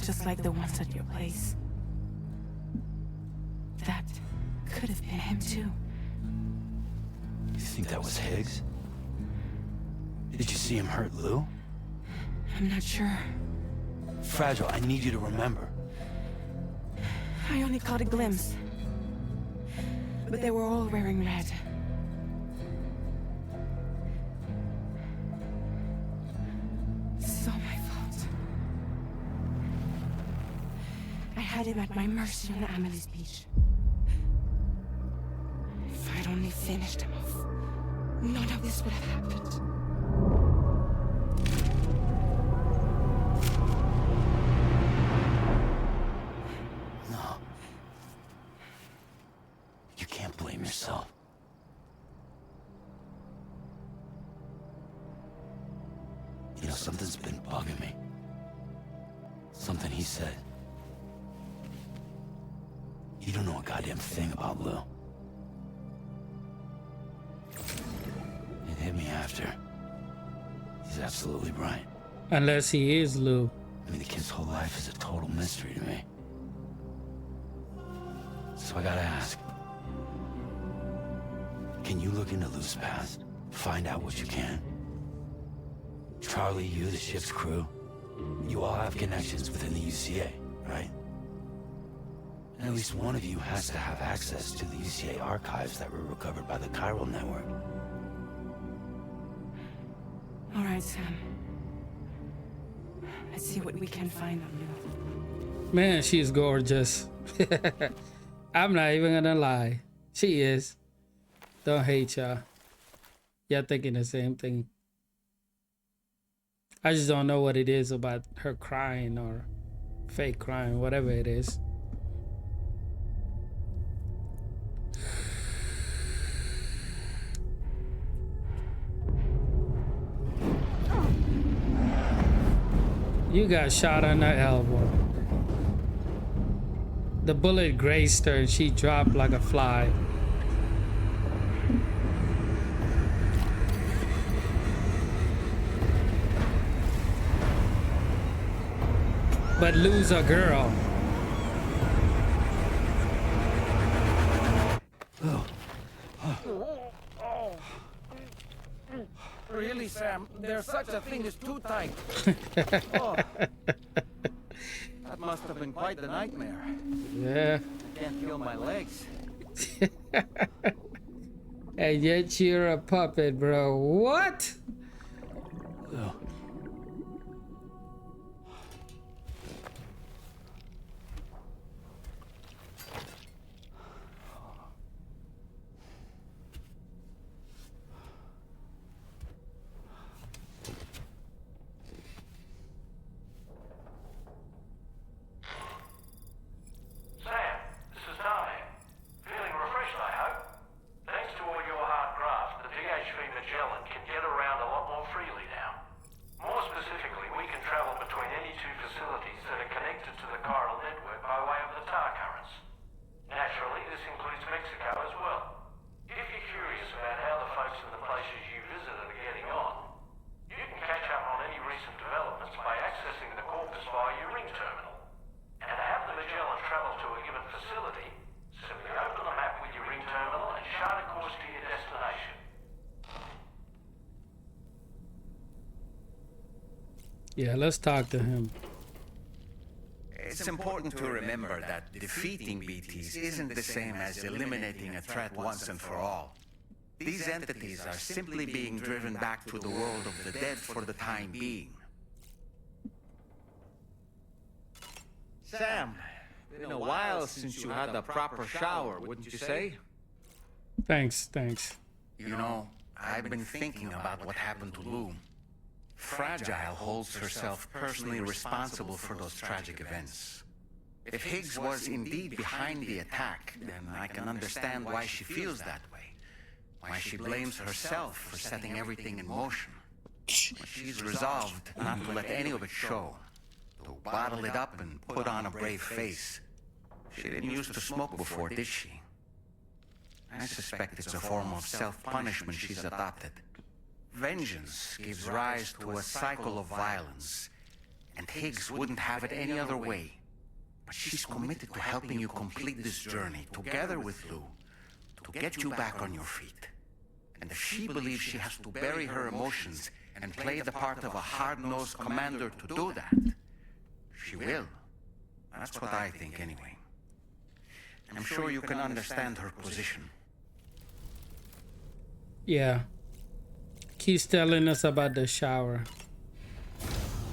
Just like the ones at your place. That could have been him too. You think that was Higgs? Did you see him hurt Lou? I'm not sure. Fragile, I need you to remember. I only caught a glimpse. But they were all wearing red. This is all my fault. I had him at my mercy on Amelie's beach. If I'd only finished him off, none of this would have happened. yourself. You know, something's been bugging me. Something he said. You don't know a goddamn thing about Lou. It hit me after. He's absolutely right. Unless he is Lou. I mean, the kid's whole life is a total mystery to me. So I gotta ask. Can you look into Lou's past? Find out what you can? Charlie, you, the ship's crew, you all have connections within the UCA, right? And at least one of you has to have access to the UCA archives that were recovered by the chiral network. All right, Sam. Let's see what we can find on Lou. Man, she's gorgeous. I'm not even gonna lie. She is. Don't hate y'all. Y'all thinking the same thing. I just don't know what it is about her crying or fake crying, whatever it is. You got shot on the elbow. The bullet grazed her and she dropped like a fly. But lose a girl. Really, Sam? There's such a thing as too tight. Oh. That must have been quite the nightmare. Yeah. I can't feel my legs. And yet you're a puppet, bro. What? Oh. Yeah, let's talk to him. It's important to remember that defeating BTs isn't the same as eliminating a threat once and for all. These entities are simply being driven back to the world of the dead for the time being. Sam, been a while since you had a proper shower, wouldn't you say? Thanks, thanks. You know, I've been thinking about what happened to Lou. Fragile holds herself personally responsible for those tragic events. If Higgs was indeed behind the attack, then I can understand why she feels that way. Why she blames herself for setting everything in motion. But she's resolved not to let any of it show. To bottle it up and put on a brave face. She didn't used to smoke before, did she? I suspect it's a form of self-punishment she's adopted. Vengeance gives rise to a cycle of violence, and Higgs wouldn't have it any other way. But she's committed to helping you complete this journey, together with Lou, to get you back on your feet. And if she believes she has to bury her emotions and play the part of a hard-nosed commander to do that, she will. That's what I think, anyway. I'm sure you can understand her position. Yeah. Keeps telling us about the shower.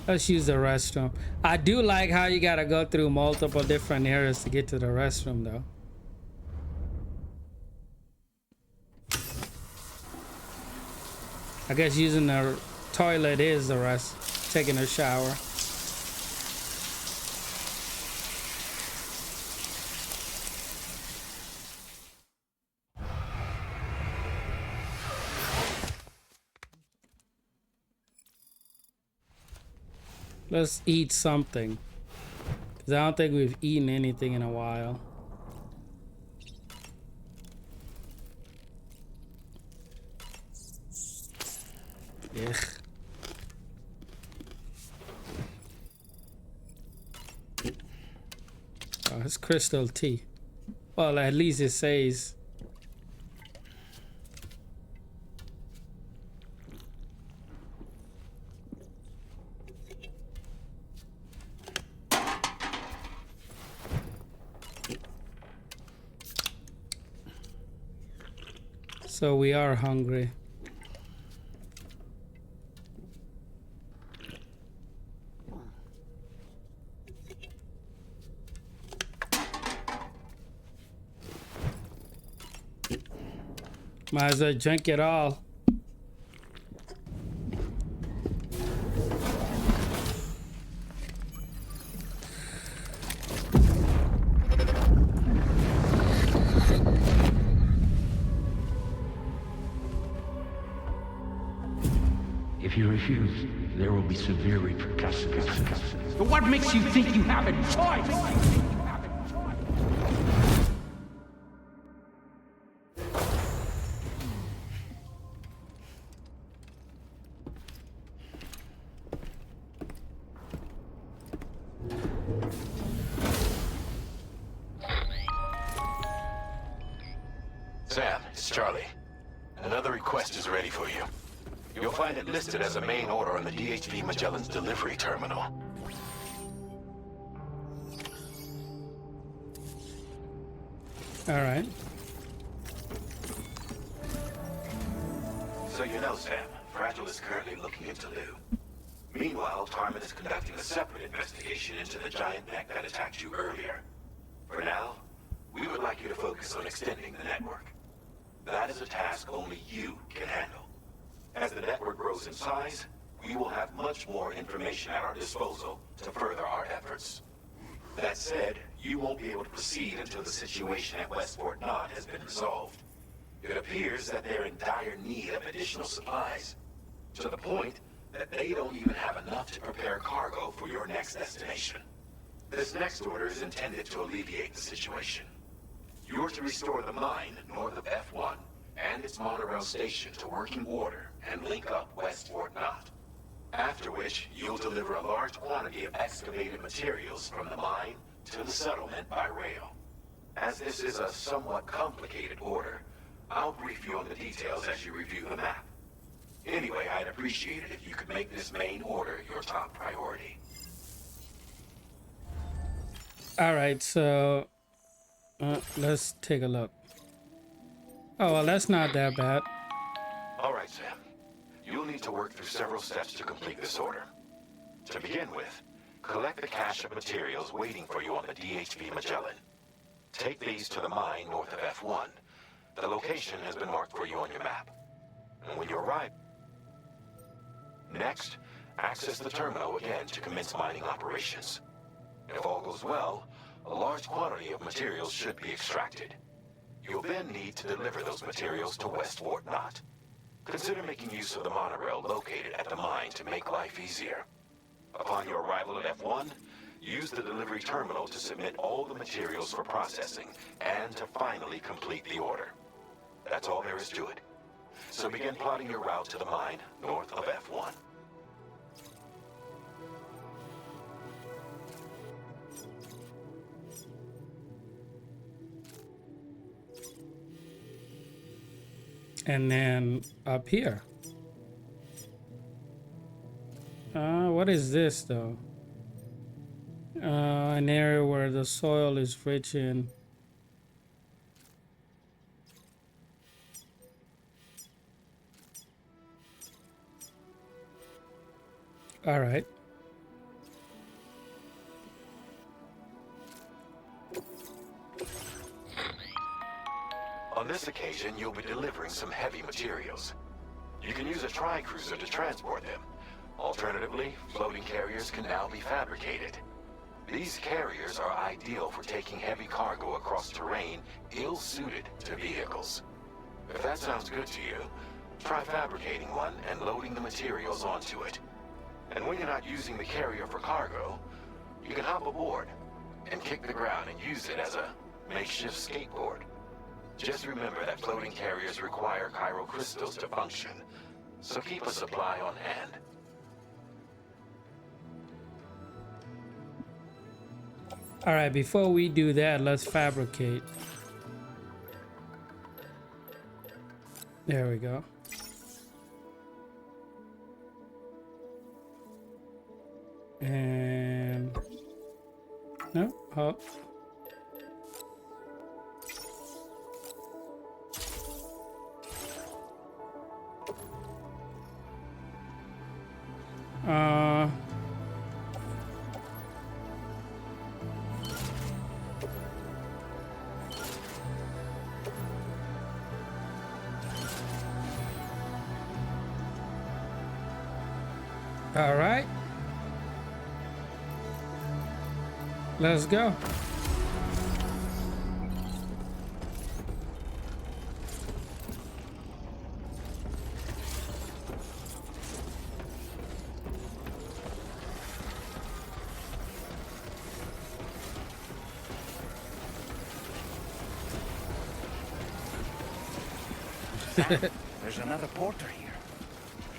Let's use the restroom. I do like how you gotta go through multiple different areas to get to the restroom, though. I guess using the toilet is the rest. Taking a shower. Let's eat something. Because I don't think we've eaten anything in a while. Ugh. Oh, it's crystal tea. Well, at least it says. So we are hungry. Might as well drink it all. If you refuse, there will be severe repercussions. But what makes you think you have a choice? Sam, it's Charlie. Another request is ready for you. You'll find it listed as a main order on the DHV Magellan's delivery terminal. All right. So you know, Sam, Fragile is currently looking into Lou. Meanwhile, Tarman is conducting a separate investigation into the giant mech that attacked you earlier. For now, we would like you to focus on extending the network. That is a task only you can handle. As the network grows in size, we will have much more information at our disposal to further our efforts. That said, you won't be able to proceed until the situation at Westport Knot has been resolved. It appears that they're in dire need of additional supplies, to the point that they don't even have enough to prepare cargo for your next destination. This next order is intended to alleviate the situation. You're to restore the mine north of F1 and its monorail station to working order and link up Westport Knot. After which, you'll deliver a large quantity of excavated materials from the mine to the settlement by rail. As this is a somewhat complicated order, I'll brief you on the details as you review the map. Anyway, I'd appreciate it if you could make this main order your top priority. All right, so let's take a look. Oh, well, that's not that bad. All right, Sam. You'll need to work through several steps to complete this order. To begin with, collect the cache of materials waiting for you on the DHV Magellan. Take these to the mine north of F1. The location has been marked for you on your map. And when you arrive... Next, access the terminal again to commence mining operations. If all goes well, a large quantity of materials should be extracted. You'll then need to deliver those materials to Westport Knot. Consider making use of the monorail located at the mine to make life easier. Upon your arrival at F1, use the delivery terminal to submit all the materials for processing and to finally complete the order. That's all there is to it. So begin plotting your route to the mine north of F1. And then up here. What is this though? An area where the soil is rich in. All right. On this occasion, you'll be delivering some heavy materials. You can use a tri-cruiser to transport them. Alternatively, floating carriers can now be fabricated. These carriers are ideal for taking heavy cargo across terrain ill-suited to vehicles. If that sounds good to you, try fabricating one and loading the materials onto it. And when you're not using the carrier for cargo, you can hop aboard and kick the ground and use it as a makeshift skateboard. Just remember that floating carriers require chiral crystals to function, so keep a supply on hand. All right, before we do that, let's fabricate. There we go. And no, oh. All right. Let's go. There's another porter here.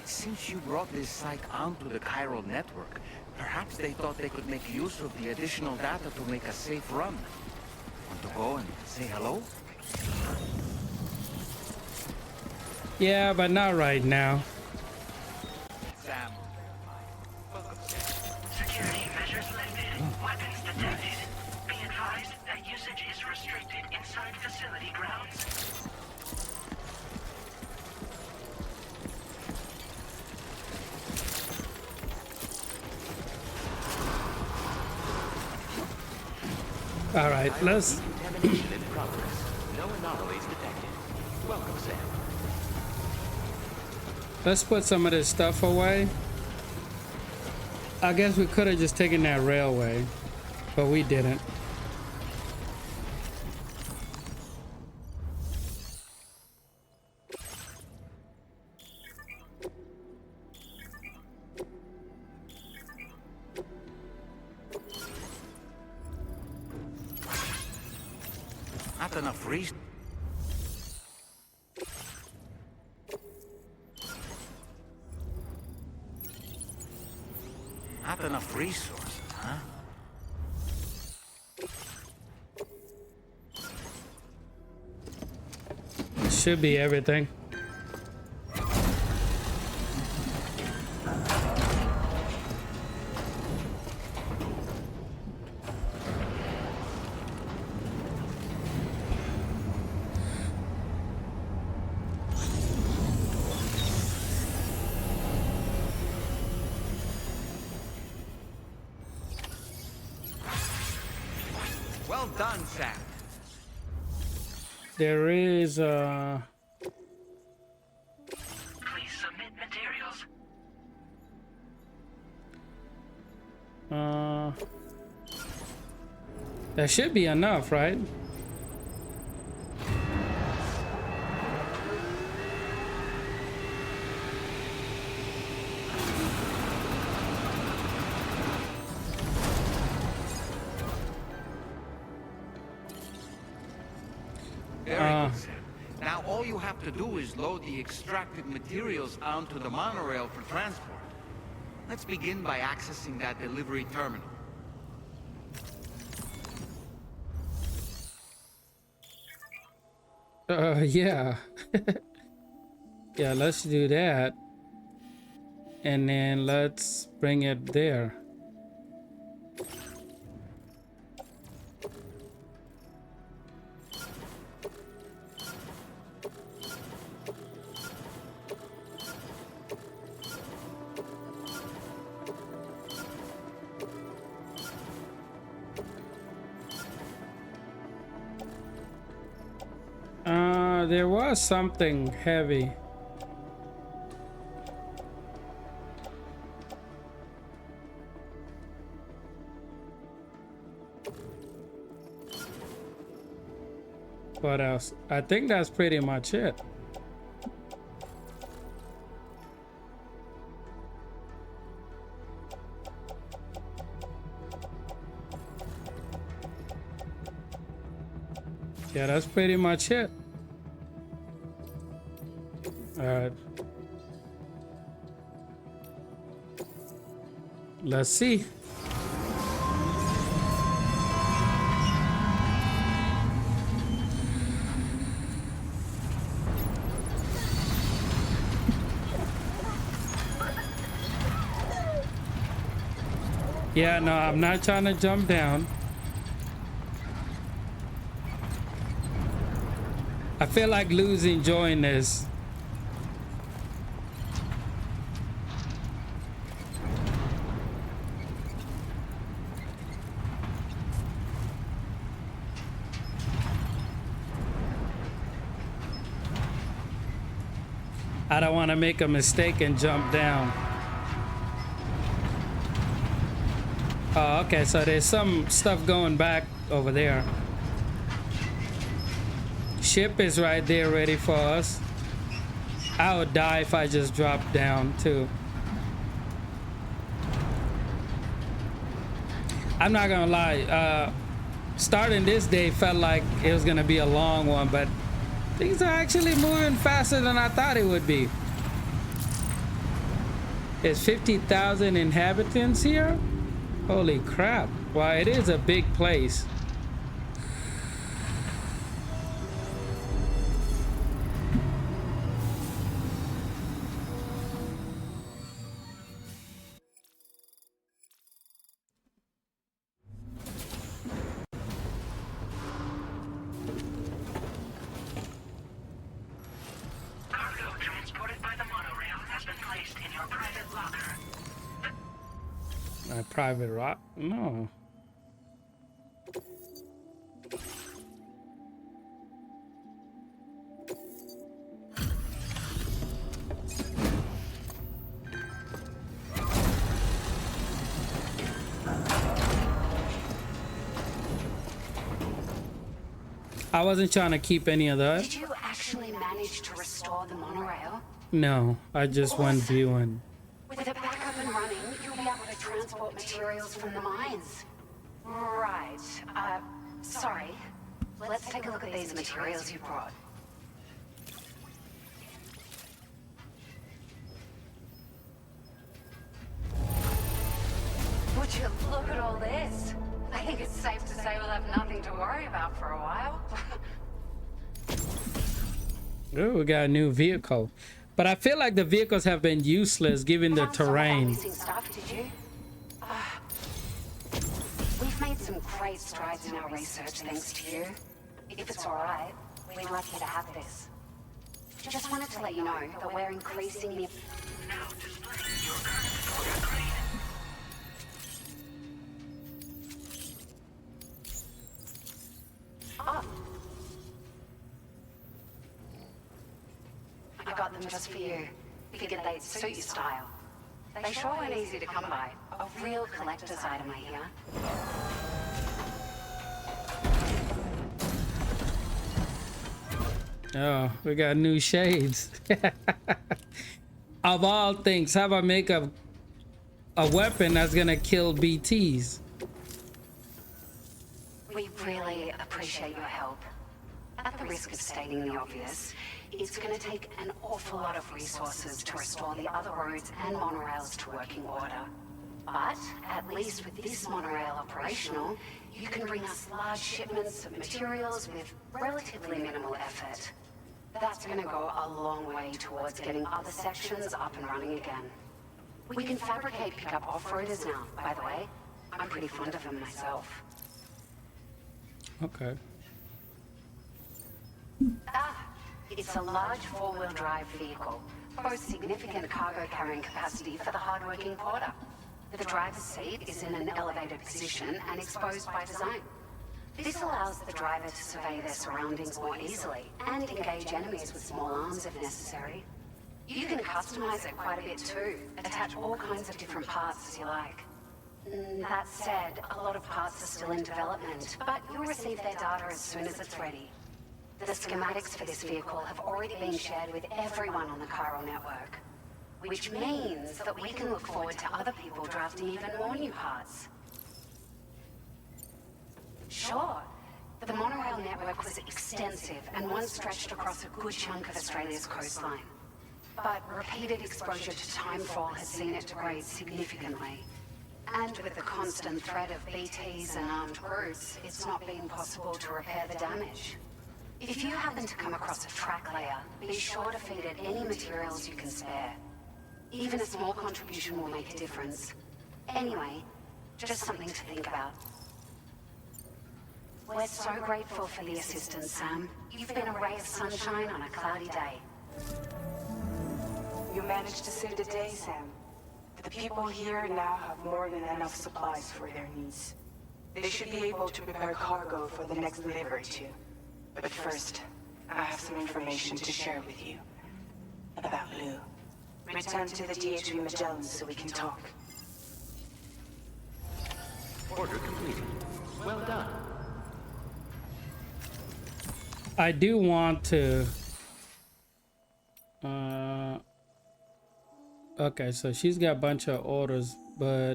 Since you brought this site onto the chiral network, perhaps they thought they could make use of the additional data to make a safe run. Want to go and say hello? Yeah, but not right now. Sam. Security measures lifted. Weapons detected. Be advised that usage is restricted inside facility grounds. All right, let's. Decontamination in progress. No anomalies detected. Welcome, Sam. Let's put some of this stuff away. I guess we could have just taken that railway, but we didn't. Not enough reason. Not enough resources, huh? Should be everything. Well done, Sam. There is Please submit materials. that should be enough, right? Very good, Sam. Now all you have to do is load the extracted materials onto the monorail for transport. Let's begin by accessing that delivery terminal. Yeah. Yeah, let's do that. And then let's bring it there. There was something heavy. What else? I think that's pretty much it. Yeah, that's pretty much it. All right. Let's see. Yeah, no, I'm not trying to jump down. I feel like losing joy in this. I don't want to make a mistake and jump down. Oh, okay, so there's some stuff going back over there. Ship is right there ready for us. I would die if I just dropped down too. I'm not gonna lie, starting this day felt like it was gonna be a long one, but things are actually moving faster than I thought it would be. There's 50,000 inhabitants here? Holy crap. Well, it is a big place. Private rock? No. I wasn't trying to keep any of that. Did you actually manage to restore the monorail? No, I just went viewing. With it back up and running, you'll be able to transport materials from the mines. Right. Sorry. Let's take a look at these materials you brought. Would you look at all this? I think it's safe to say we'll have nothing to worry about for a while. Oh, we got a new vehicle. But I feel like the vehicles have been useless given the terrain. Missing stuff, did you? We've made some great strides in our research thanks to you. If it's alright, we'd like you to have this. Just wanted to let you know that we're increasing the... Now displaying your current screen. Oh. I got them just for you. Figured they'd suit your style. They sure weren't easy to come by. A real collector's item, I hear. Oh, we got new shades. Of all things, how about make a weapon that's gonna kill BTs? We really appreciate your help. At the risk of stating the obvious, it's going to take an awful lot of resources to restore the other roads and monorails to working order. But at least with this monorail operational, you can bring us large shipments of materials with relatively minimal effort. That's going to go a long way towards getting other sections up and running again. We can fabricate pickup off-roaders now, by the way. I'm pretty fond of them myself. Okay. It's a large four-wheel drive vehicle, boasts significant cargo carrying capacity for the hard-working porter. The driver's seat is in an elevated position and exposed by design. This allows the driver to survey their surroundings more easily and engage enemies with small arms if necessary. You can customize it quite a bit too, attach all kinds of different parts as you like. That said, a lot of parts are still in development, but you'll receive their data as soon as it's ready. The schematics for this vehicle have already been shared with everyone on the chiral network, which means that we can look forward to other people drafting even more new parts. Sure. The monorail network was extensive and once stretched across a good chunk of Australia's coastline. But repeated exposure to timefall has seen it degrade significantly. And with the constant threat of BTs and armed groups, it's not been possible to repair the damage. If you happen to come across a track layer, be sure to feed it any materials you can spare. Even a small contribution will make a difference. Anyway, just something to think about. We're so grateful for the assistance, Sam. You've been a ray of sunshine on a cloudy day. You managed to save the day, Sam. The people here now have more than enough supplies for their needs. They should be able to prepare cargo for the next delivery too. But first, I have some information to share with you. About Lou. Return to the DHV Magellan so we can talk. Order completed. Well done. I do want to okay, so she's got a bunch of orders, but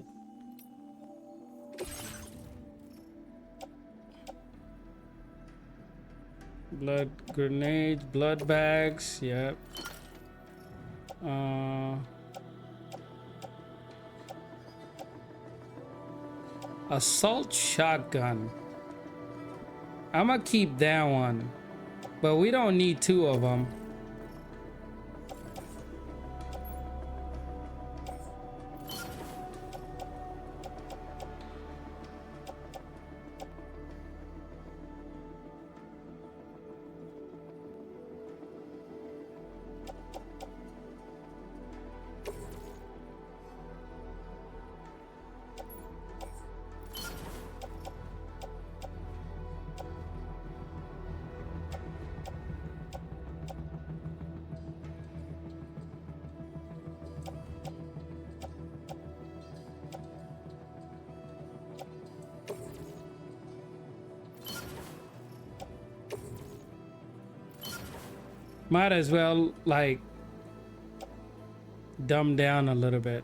blood grenades, blood bags, yep. Assault shotgun. I'm gonna keep that one, but we don't need two of them. Might as well, like, dumb down a little bit.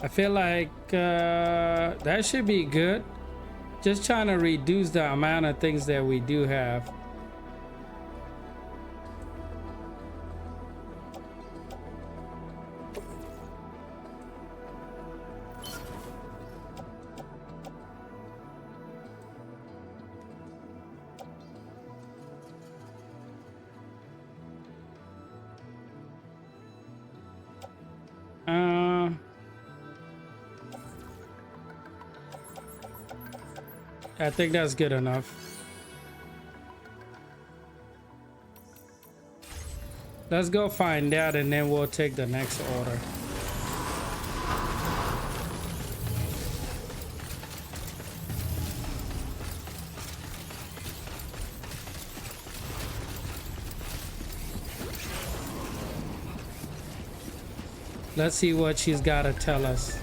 I feel like that should be good. Just trying to reduce the amount of things that we do have. I think that's good enough. Let's go find that and then we'll take the next order. Let's see what she's got to tell us.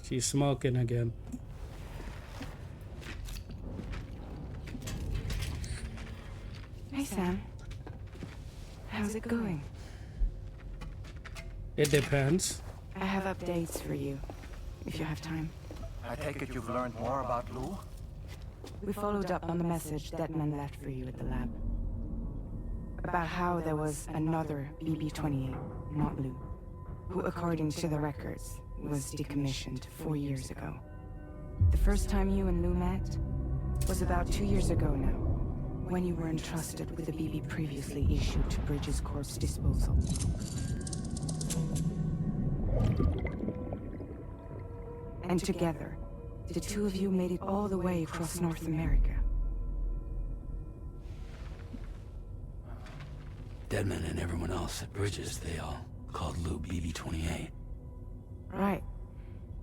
She's smoking again. Hey, Sam. How's it going? It depends. I have updates for you, if you have time. I take it you've learned more about Lou? We followed up on the message Detman left for you at the lab. About how there was another BB-28, not Lou, who, according to the records, was decommissioned 4 years ago. The first time you and Lou met was about 2 years ago now, when you were entrusted with the BB previously issued to Bridges Corp's disposal. And together, the two of you made it all the way across North America. Deadman and everyone else at Bridges, they all called Lou BB-28. Right.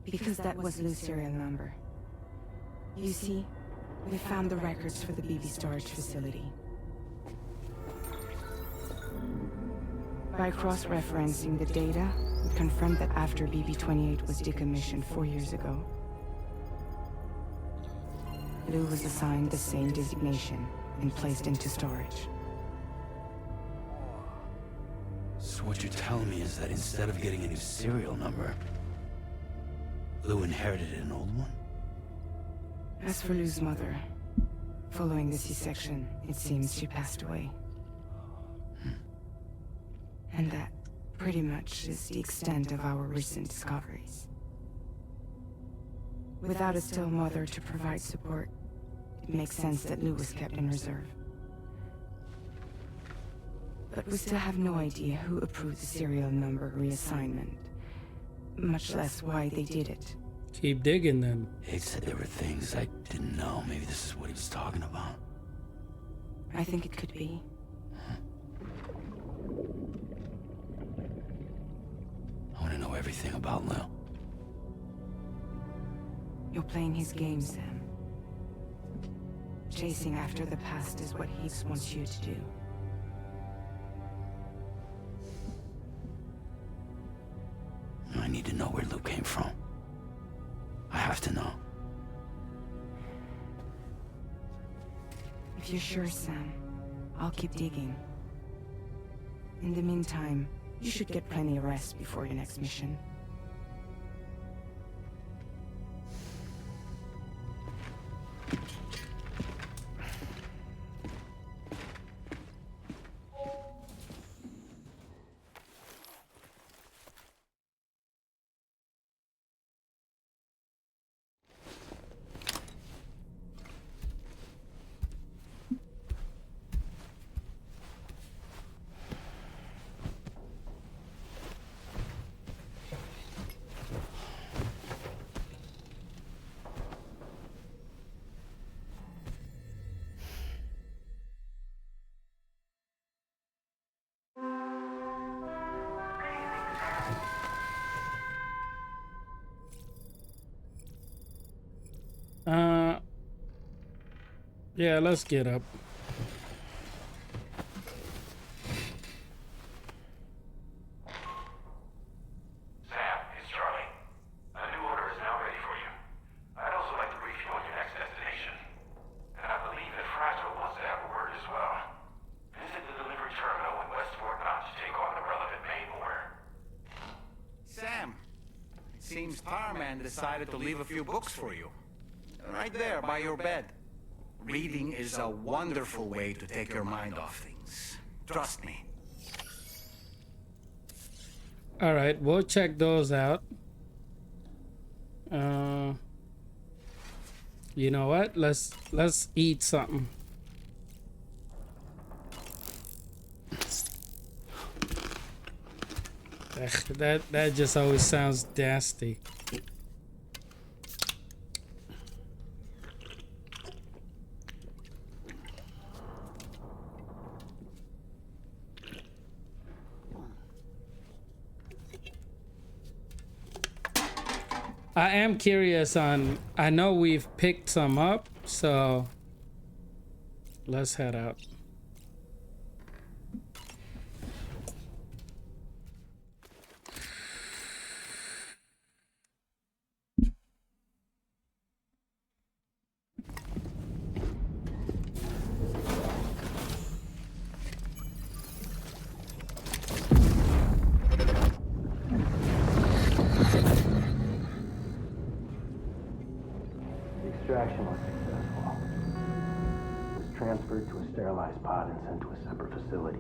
Because that was Lou's serial number. You see, we found the records for the BB storage facility. By cross-referencing the data, we confirmed that after BB-28 was decommissioned 4 years ago, Lou was assigned the same designation and placed into storage. So what you're telling me is that instead of getting a new serial number, Lou inherited an old one? As for Lou's mother, following the C-section, it seems she passed away. And that pretty much is the extent of our recent discoveries. Without a still mother to provide support, it makes sense that Lou was kept in reserve. But we still have no idea who approved the serial number reassignment, much less why they did it. Keep digging then. He said there were things I didn't know. Maybe this is what he was talking about. I think it could be. I want to know everything about Lou. You're playing his game, Sam. Chasing after the past is what he wants you to do. I need to know where Lou came from. I have to know. If you're sure, Sam, I'll keep digging. In the meantime, you should get plenty of rest before your next mission. Yeah, let's get up. Sam, it's Charlie. A new order is now ready for you. I'd also like to brief you on your next destination. And I believe that Fragile wants to have a word as well. Visit the delivery terminal in West Fort Knox to take on the relevant main order. Sam, it seems Powerman decided to leave a few books for you. Right there by your bed. Reading is a wonderful way to take your mind off things. Trust me. All right, we'll check those out. You know what? Let's eat something. Ugh, that just always sounds nasty. I am curious on, I know we've picked some up, so let's head out. Extraction was successful. It was transferred to a sterilized pod and sent to a separate facility.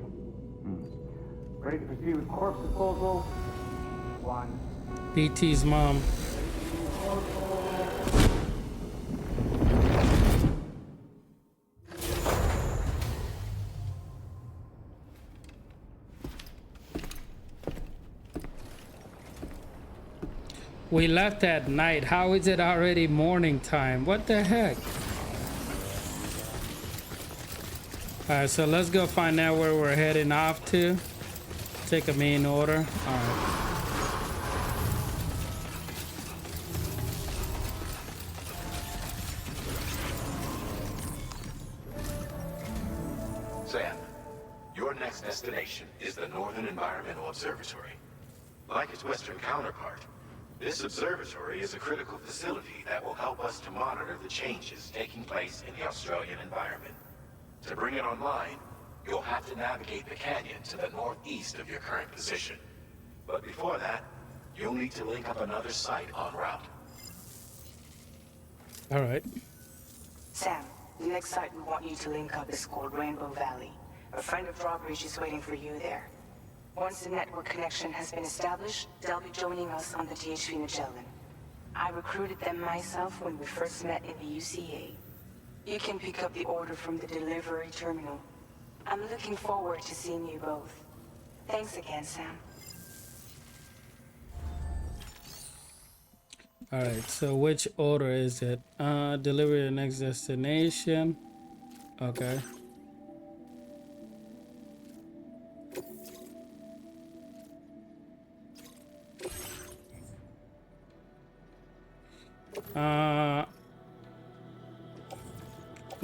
Ready to proceed with corpse disposal? 1. BT's mom. We left at night. How is it already morning time? What the heck? Alright, so let's go find out where we're heading off to. Take them in order. Alright. Sam, your next destination is the Northern Environmental Observatory. Like its Western counterpart, this observatory is a critical facility that will help us to monitor the changes taking place in the Australian environment. To bring it online, you'll have to navigate the canyon to the northeast of your current position. But before that, you'll need to link up another site en route. All right. Sam, the next site we want you to link up is called Rainbow Valley. A friend of Drawbridge is waiting for you there. Once the network connection has been established, they'll be joining us on the DHV Magellan. I recruited them myself when we first met in the UCA. You can pick up the order from the delivery terminal. I'm looking forward to seeing you both. Thanks again, Sam. All right, so which order is it? Deliver your next destination. Okay.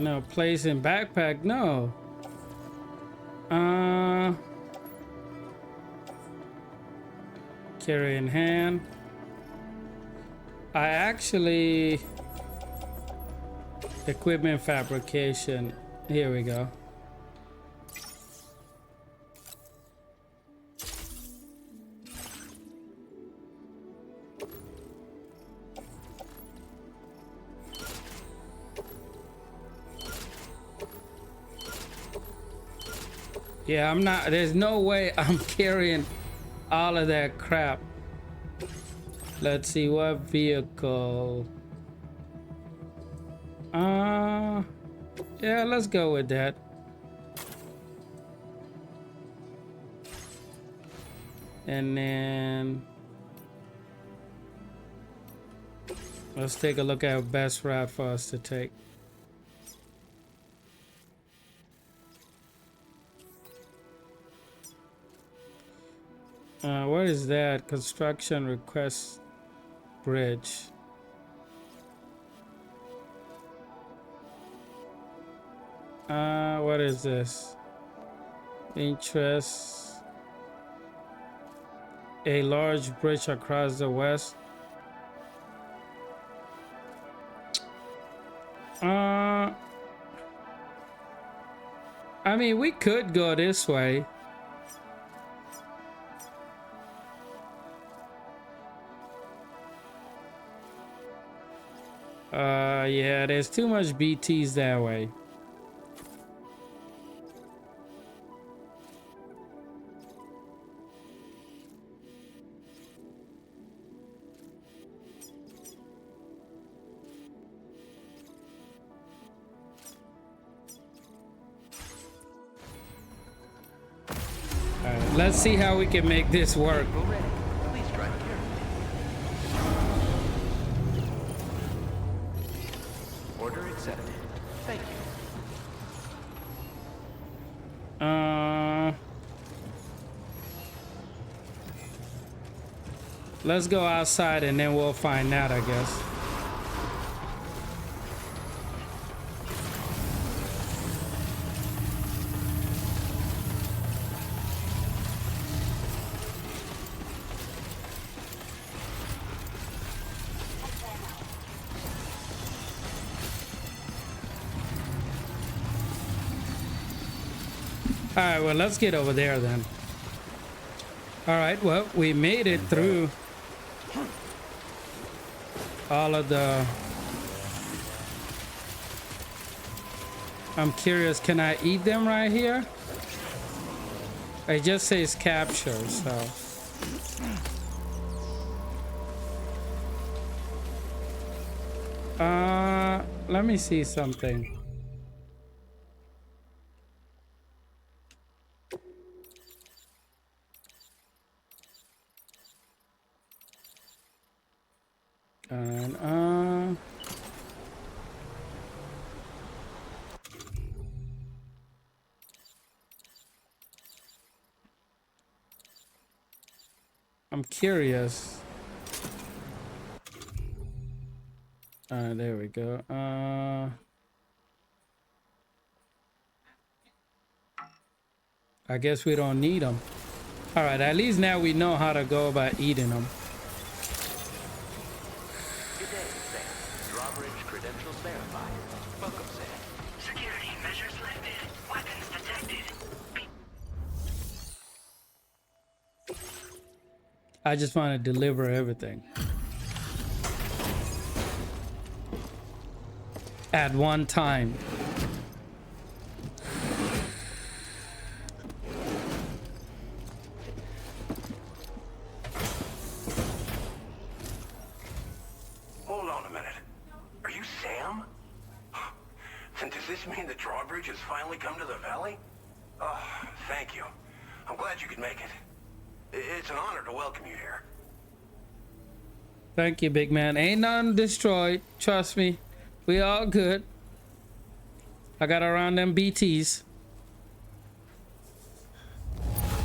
No, place in backpack, no. Carry in hand. I actually... Equipment fabrication. Here we go. Yeah, I'm not, there's no way I'm carrying all of that crap. Let's see, what vehicle? Yeah, let's go with that. And then let's take a look at best route for us to take. What is that? Construction request bridge. What is this? Interest. A large bridge across the west. I mean, we could go this way. Yeah, there's too much BTs that way. Alright, let's see how we can make this work. Please drive carefully. Order accepted. Thank you. Let's go outside and then we'll find out, I guess. All right, well, let's get over there then. All right, well, we made it through all of the... I'm curious, can I eat them right here? It just says capture, so... let me see something. And I'm curious. There we go. I guess we don't need them. All right, at least now we know how to go about eating them. Good day, Sam. Drawbridge credentials verified. Welcome, Sam. Security measures lifted. Weapons detected. I just want to deliver everything at one time. Hold on a minute. Are you Sam? And does this mean the drawbridge has finally come to the valley? Oh, thank you. I'm glad you could make it. It's an honor to welcome you here. Thank you, big man. Ain't nothing destroyed. Trust me. We all good. I got around them BTs.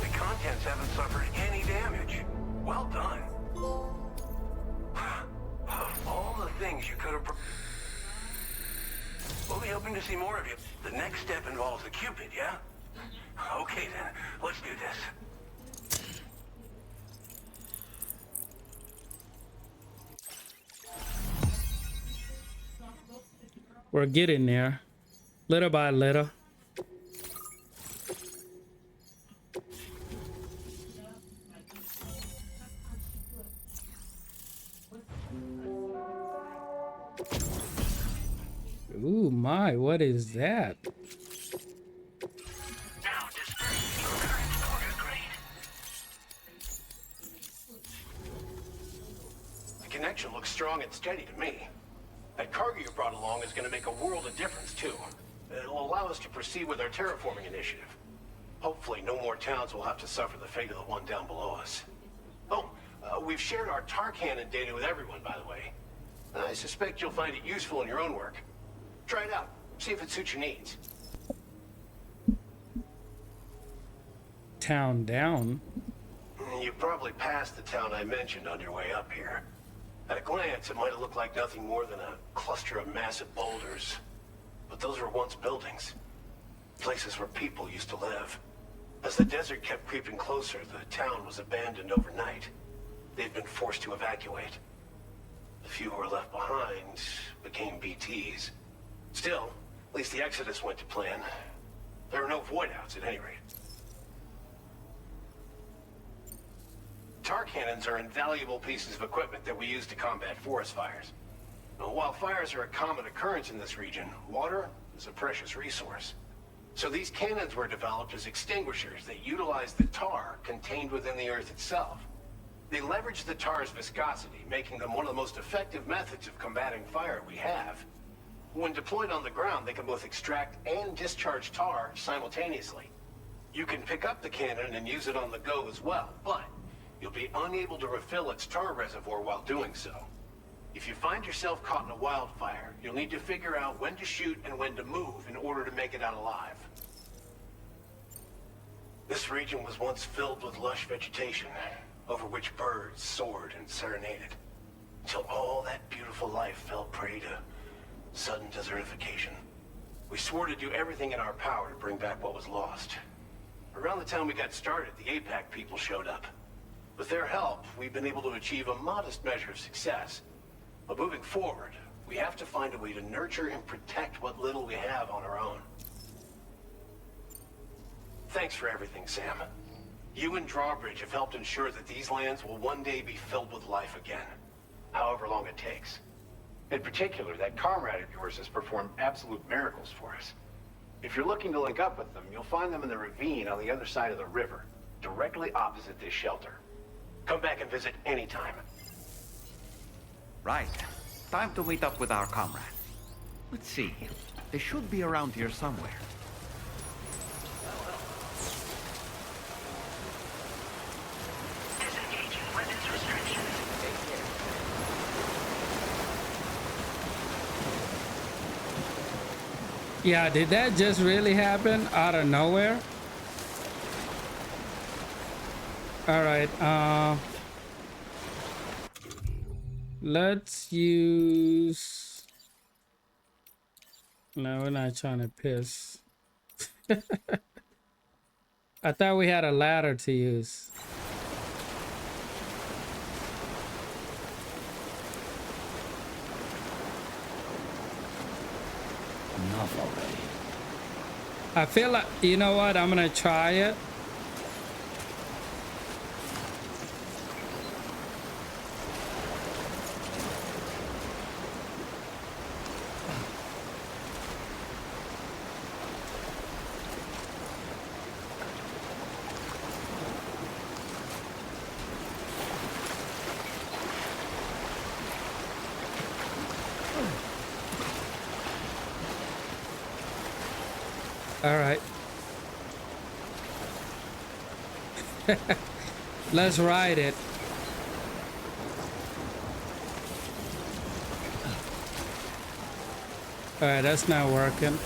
The contents haven't suffered any damage. Well done. Of all the things you could have... We'll be hoping to see more of you. The next step involves the Cupid, yeah? Okay then, let's do this. We're getting there, little by little. Ooh, my, what is that? Now display your current order grade. The connection looks strong and steady to me. That cargo you brought along is going to make a world of difference, too. It'll allow us to proceed with our terraforming initiative. Hopefully, no more towns will have to suffer the fate of the one down below us. Oh, we've shared our tar cannon data with everyone, by the way. I suspect you'll find it useful in your own work. Try it out. See if it suits your needs. Town down. You probably passed the town I mentioned on your way up here. At a glance, it might have looked like nothing more than a cluster of massive boulders. But those were once buildings. Places where people used to live. As the desert kept creeping closer, the town was abandoned overnight. They'd been forced to evacuate. The few who were left behind became BTs. Still, at least the exodus went to plan. There are no voidouts at any rate. Tar cannons are invaluable pieces of equipment that we use to combat forest fires. Now, while fires are a common occurrence in this region, water is a precious resource. So these cannons were developed as extinguishers that utilize the tar contained within the earth itself. They leverage the tar's viscosity, making them one of the most effective methods of combating fire we have. When deployed on the ground, they can both extract and discharge tar simultaneously. You can pick up the cannon and use it on the go as well, but you'll be unable to refill its tar reservoir while doing so. If you find yourself caught in a wildfire, you'll need to figure out when to shoot and when to move in order to make it out alive. This region was once filled with lush vegetation, over which birds soared and serenaded, until all that beautiful life fell prey to sudden desertification. We swore to do everything in our power to bring back what was lost. Around the time we got started, the APAC people showed up. With their help, we've been able to achieve a modest measure of success. But moving forward, we have to find a way to nurture and protect what little we have on our own. Thanks for everything, Sam. You and Drawbridge have helped ensure that these lands will one day be filled with life again, however long it takes. In particular, that comrade of yours has performed absolute miracles for us. If you're looking to link up with them, you'll find them in the ravine on the other side of the river, directly opposite this shelter. Come back and visit anytime. Right. Time to meet up with our comrade. Let's see. They should be around here somewhere. Disengaging weapons restrictions. Yeah, did that just really happen out of nowhere? All right, Let's use... No, we're not trying to piss. I thought we had a ladder to use. Enough already. I feel like, you know what? I'm gonna try it. All right. Let's ride it. All right, that's not working.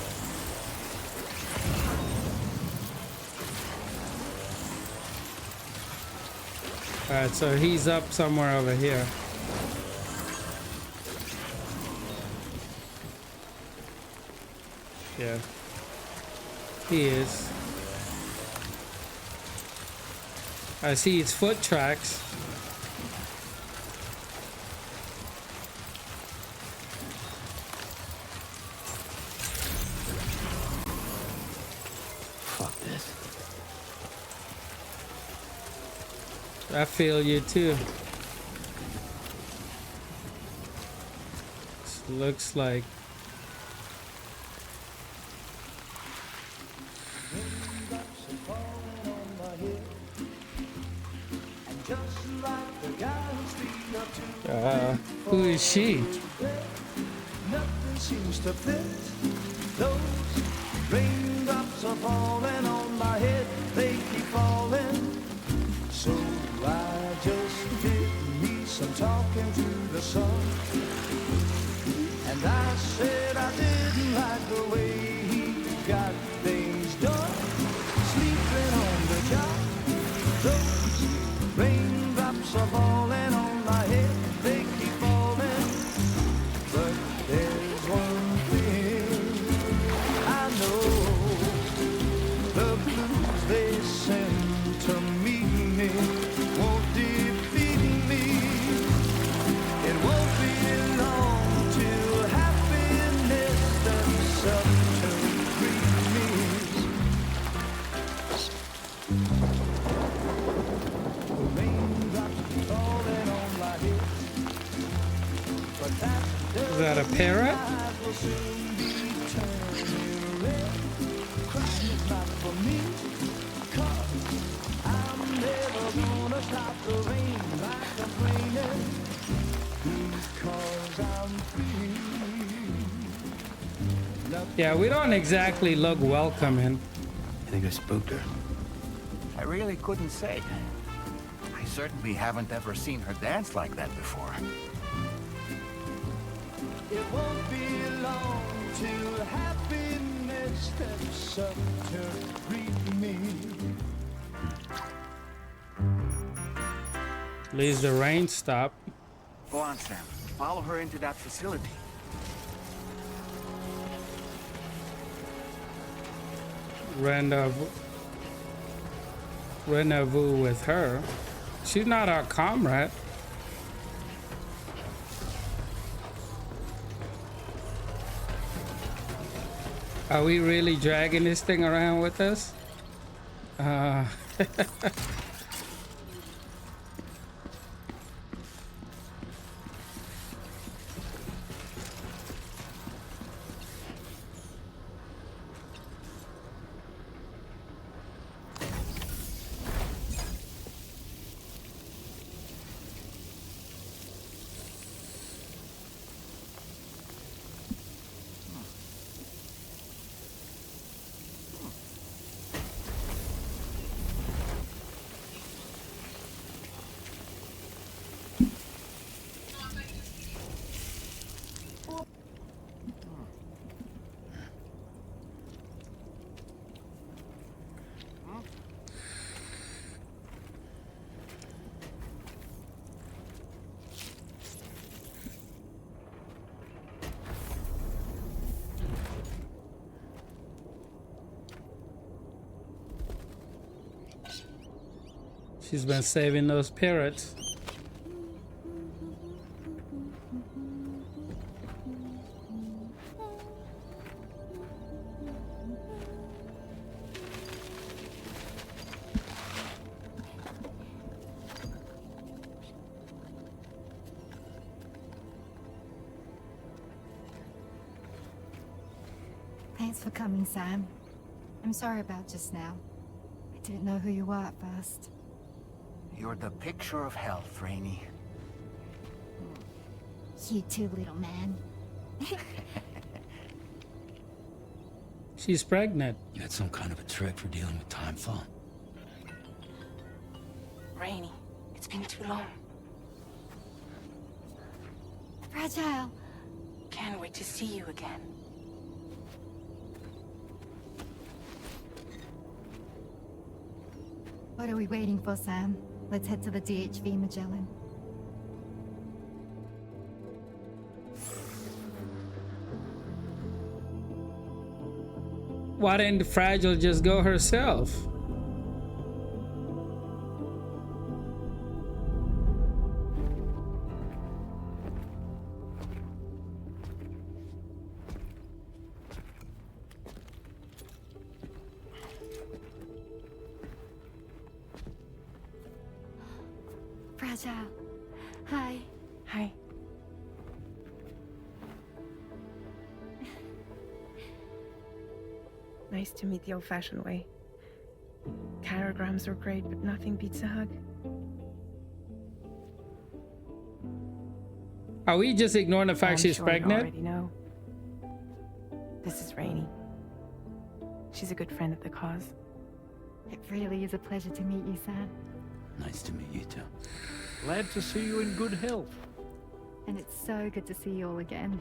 All right, so he's up somewhere over here. Yeah. He is. I see his foot tracks. Fuck this. I feel you too. This looks like who is she? Nothing seems to fit. Those raindrops are falling on my head. They keep falling. So I just did me some talking to the sun. And I said I didn't like the way he got things done. Sleeping on the job. Those raindrops are falling on my head. They keep falling. But there's one thing I know. The blues they send to meet me won't defeat me. It won't be long till happiness steps up to greet me. The raindrops falling on my head. But that Is that a parrot? will soon be turning red. Crying's not for me, 'cause I'm never gonna stop the rain like I'm raining, because I'm free. Yeah, we don't exactly look welcoming. I think I spooked her. I really couldn't say. I certainly haven't ever seen her dance like that before. It won't be long till happiness steps up to greet me. At least the rain stopped. Go on, Sam. Follow her into that facility. Rendezvous with her. She's not our comrade. Are we really dragging this thing around with us? She's been saving those parrots. Thanks for coming, Sam. I'm sorry about just now. I didn't know who you were at first. You're the picture of health, Rainey. You too, little man. She's pregnant. You had some kind of a trick for dealing with time fall. Rainey, it's been too long. Fragile. Can't wait to see you again. What are we waiting for, Sam? Let's head to the DHV Magellan. Why didn't Fragile just go herself? Fragile. Hi. Hi. Nice to meet the old-fashioned way. Carograms are great, but nothing beats a hug. Are we just ignoring the fact she's pregnant? You already know. This is Rainey. She's a good friend of the cause. It really is a pleasure to meet you, Sam. Nice to meet you too. Glad to see you in good health. And it's so good to see you all again.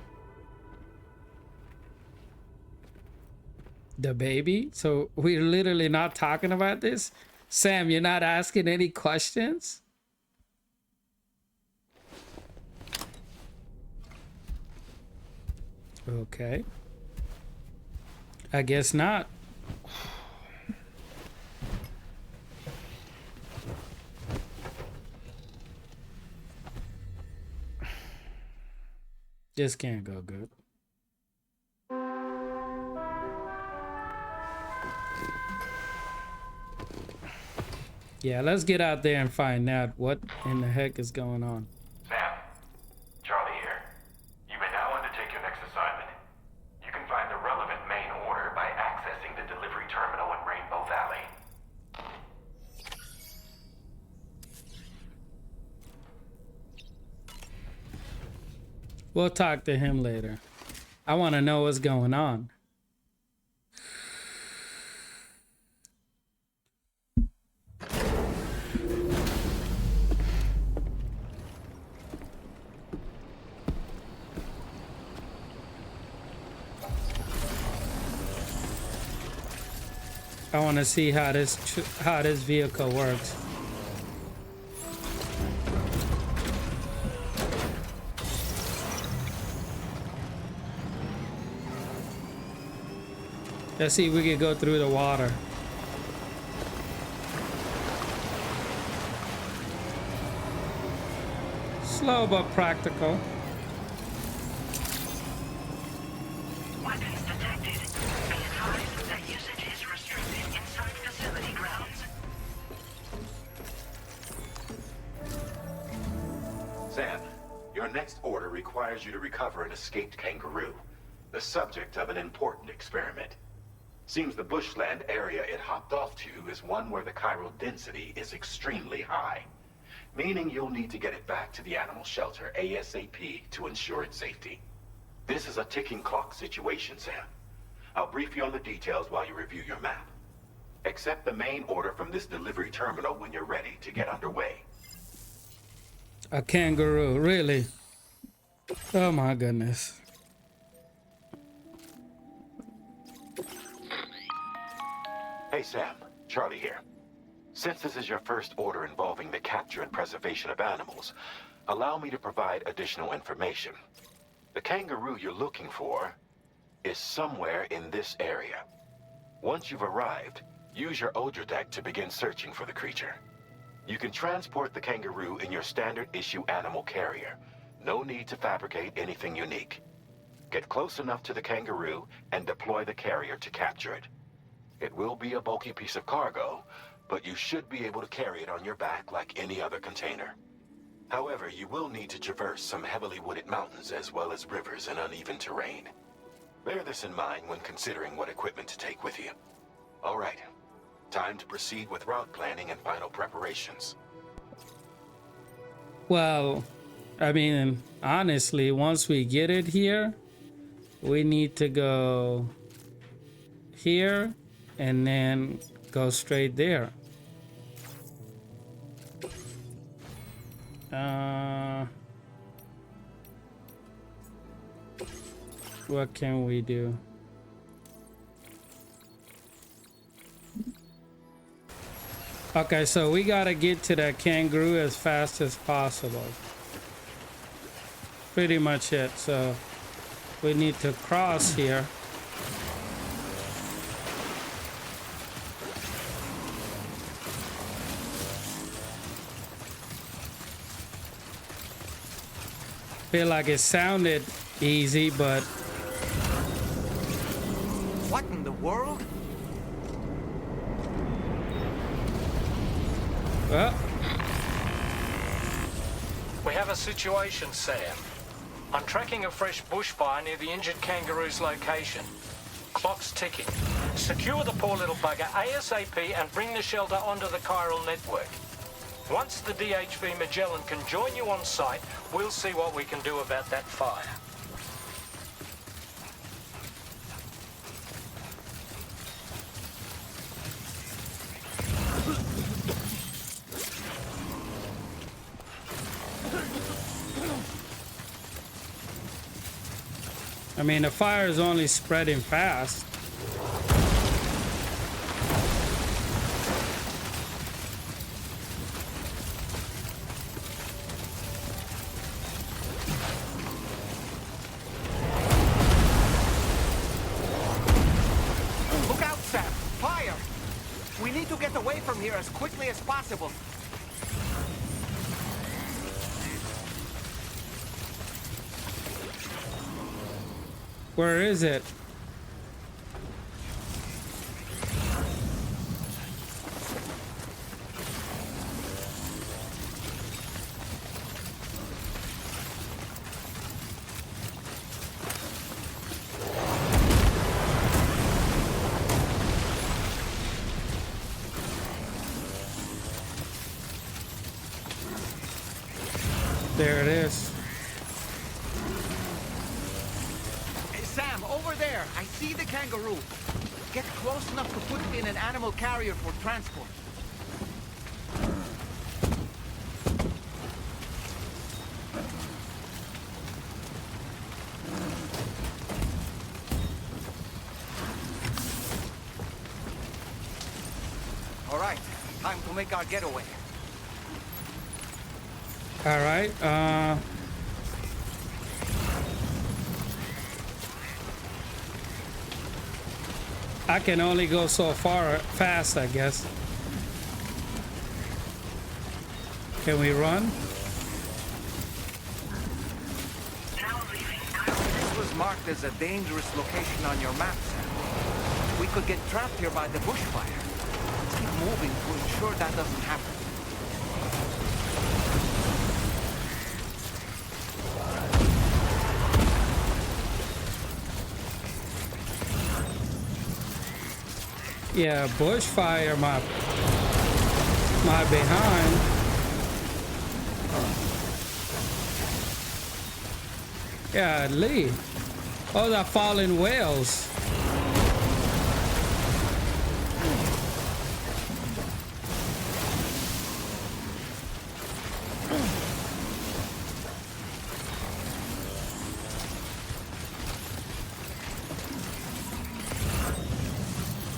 The baby? So we're literally not talking about this? Sam, you're not asking any questions? Okay. I guess not. This can't go good. Yeah, let's get out there and find out what in the heck is going on. Sam, Charlie here. You may now undertake your next assignment. You can find the relevant main order by accessing the delivery terminal in Rainbow Valley. We'll talk to him later. I want to know what's going on. I want to see how this vehicle works. Let's see if we can go through the water. Slow but practical. Weapons detected. Be advised that usage is restricted inside facility grounds. Sam, your next order requires you to recover an escaped kangaroo, the subject of an important experiment. Seems the bushland area it hopped off to is one where the chiral density is extremely high, meaning you'll need to get it back to the animal shelter ASAP to ensure its safety. This is a ticking clock situation, Sam. I'll brief you on the details while you review your map. Accept the main order from this delivery terminal when you're ready to get underway. A kangaroo, really? Oh my goodness. Hey Sam, Charlie here. Since this is your first order involving the capture and preservation of animals, allow me to provide additional information. The kangaroo you're looking for is somewhere in this area. Once you've arrived, use your Odra deck to begin searching for the creature. You can transport the kangaroo in your standard issue animal carrier. No need to fabricate anything unique. Get close enough to the kangaroo and deploy the carrier to capture it. It will be a bulky piece of cargo, but you should be able to carry it on your back like any other container. However, you will need to traverse some heavily wooded mountains as well as rivers and uneven terrain. Bear this in mind when considering what equipment to take with you. All right, time to proceed with route planning and final preparations. Well, I mean, honestly, once we get it here, we need to go here and then go straight there. What can we do? Okay, so we gotta get to that kangaroo as fast as possible. Pretty much it. So we need to cross here. Feel like it sounded easy, but what in the world? Well, we have a situation, Sam. I'm tracking a fresh bushfire near the injured kangaroo's location. Clock's ticking. Secure the poor little bugger ASAP and bring the shelter onto the chiral network. Once the DHV Magellan can join you on site, we'll see what we can do about that fire. I mean, the fire is only spreading fast. Look out, Sam! Fire! We need to get away from here as quickly as possible. Where is it? There it is. Sam, over there! I see the kangaroo. Get close enough to put it in an animal carrier for transport. All right, time to make our getaway. All right, I can only go so fast, I guess. Can we run? This was marked as a dangerous location on your map, Sam. We could get trapped here by the bushfire. Let's keep moving to ensure that doesn't happen. Yeah, bushfire my behind. Yeah, Lee. Oh, the fallen whales.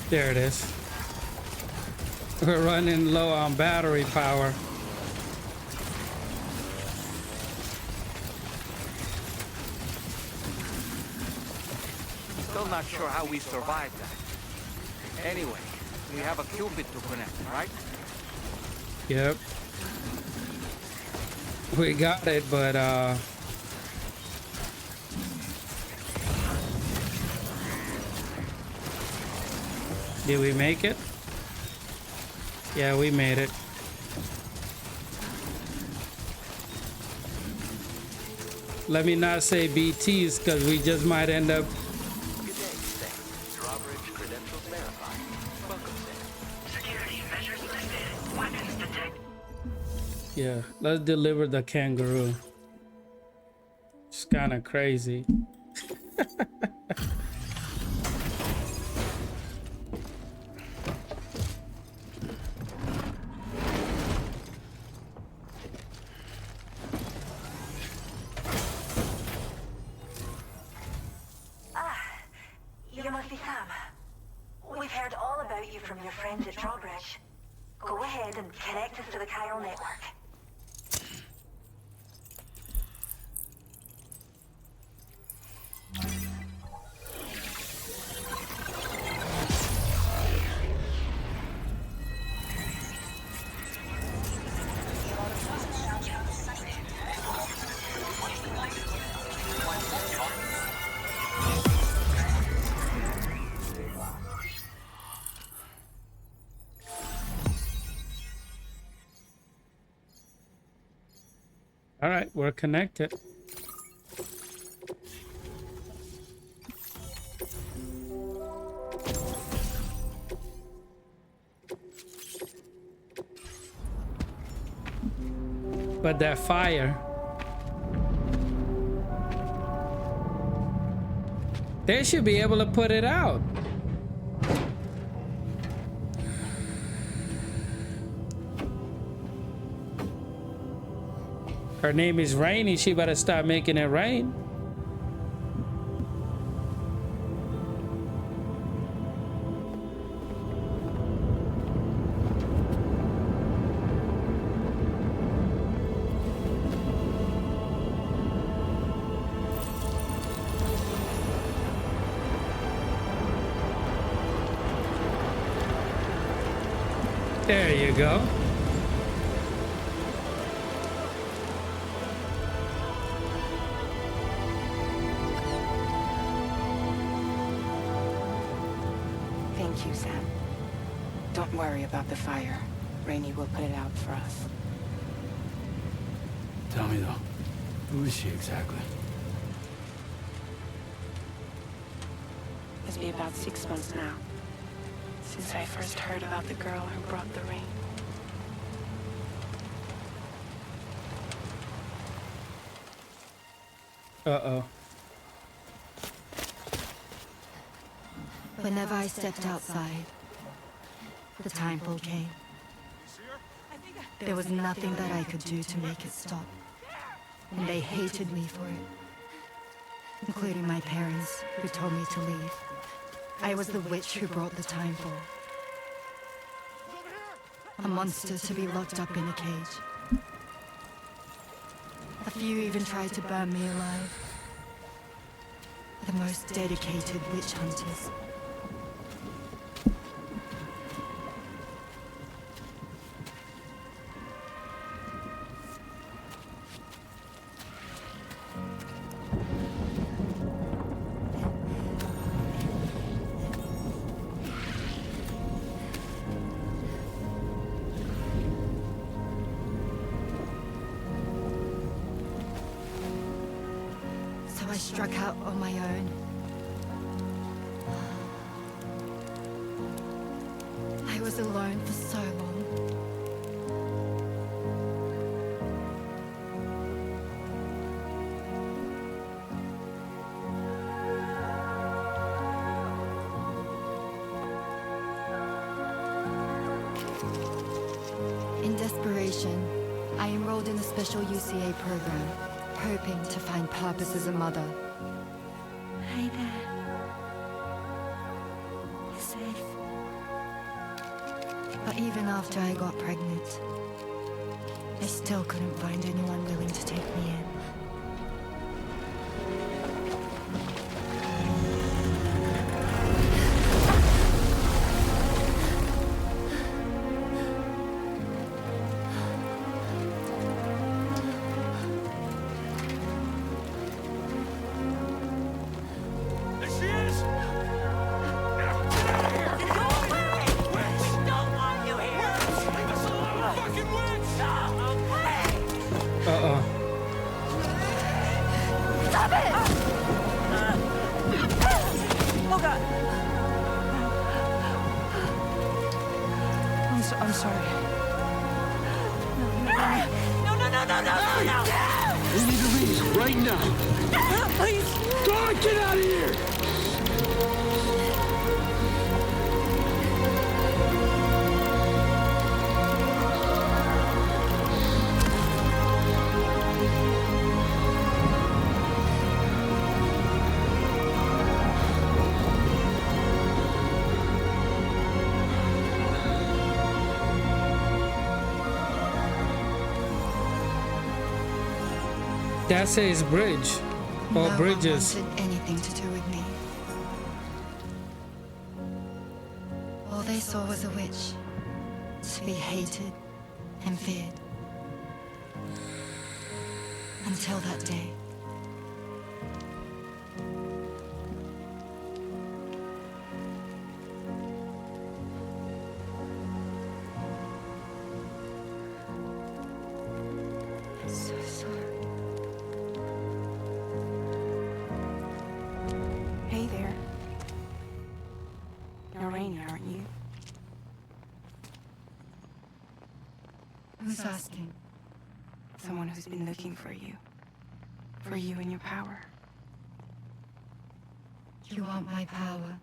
There it is. We're running low on battery power. Still not sure how we survived that. Anyway, we have a Cupid to connect, right? Yep. We got it, but did we make it? Yeah, we made it. Let me not say BTs because we just might end up. Good day, thanks. Drawbridge credentials verified. Welcome, sir. Security measures lifted. Weapons detected. Yeah, let's deliver the kangaroo. It's kind of crazy. You must be Sam. We've heard all about you from your friends at Drawbridge. Go ahead and connect us to the chiral network. All right, we're connected. But that fire, they should be able to put it out. Her name is Rainy. She better start making it rain. There you go. Thank you, Sam. Don't worry about the fire. Rainey will put it out for us. Tell me though, who is she exactly? It's been about 6 months now, since I first heard about the girl who brought the rain. Uh-oh. Whenever I stepped outside, the timefall came. There was nothing that I could do to make it stop. And they hated me for it. Including my parents, who told me to leave. I was the witch who brought the timefall. A monster to be locked up in a cage. A few even tried to burn me alive. The most dedicated witch hunters. I struck out on my own. I was alone for so long. In desperation, I enrolled in a special UCA program, hoping to find purpose as a mother. Hi there. You're safe. But even after I got pregnant, I still couldn't find anyone willing to take me in. Stop it! Oh God! I'm sorry. No! We need to leave right now. Please! God, get out of here! That says bridge or No bridges. one wanted anything to do with me. All they saw was a witch, to be hated and feared. Until that day. I'm so sorry. Hey there. You're Rainy, aren't you? Who's asking? Someone who's been looking for you. For you and your power. You want my power?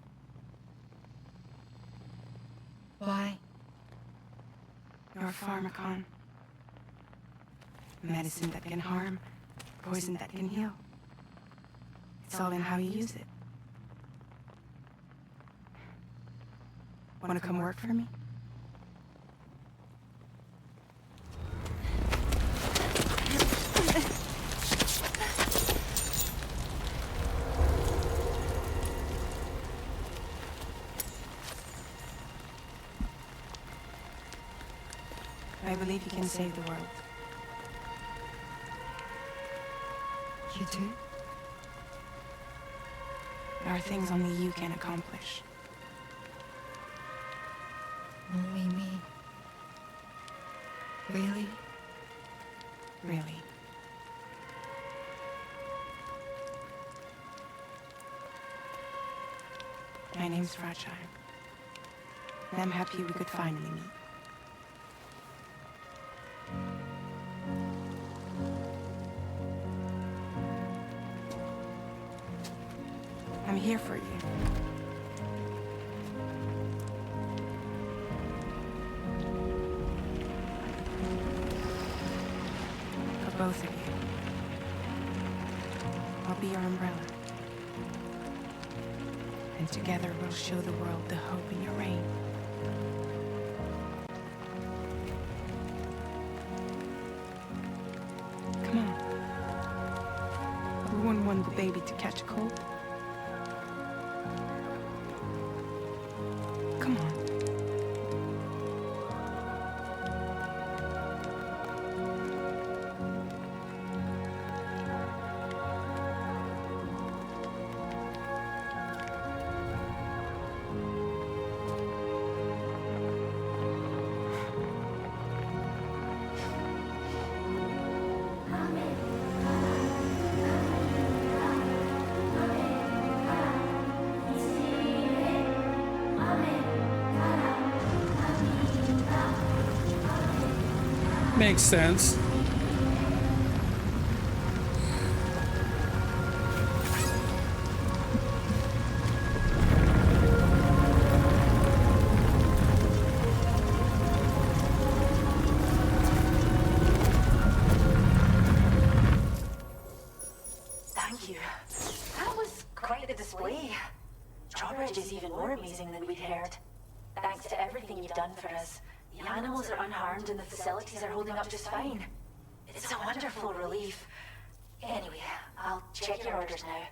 Why? You're a pharmacon. Medicine that can harm, poison that can heal. It's all in how you use it. Want to come work for me? I believe you can save the world. You do? There are things only you can accomplish. Only me. Really? Really. My name's Fragile. And I'm happy we could finally meet. I'm here for you. For both of you. I'll be your umbrella. And together we'll show the world the hope in your reign. Come on. We wouldn't want the baby to catch a cold. Come on. Makes sense. Thank you. That was quite the display. Drawbridge is even more amazing than we'd heard. Thanks to everything you've done for us, the animals are unharmed and the facilities are holding up just fine. It's a wonderful relief. Anyway, I'll check your orders now.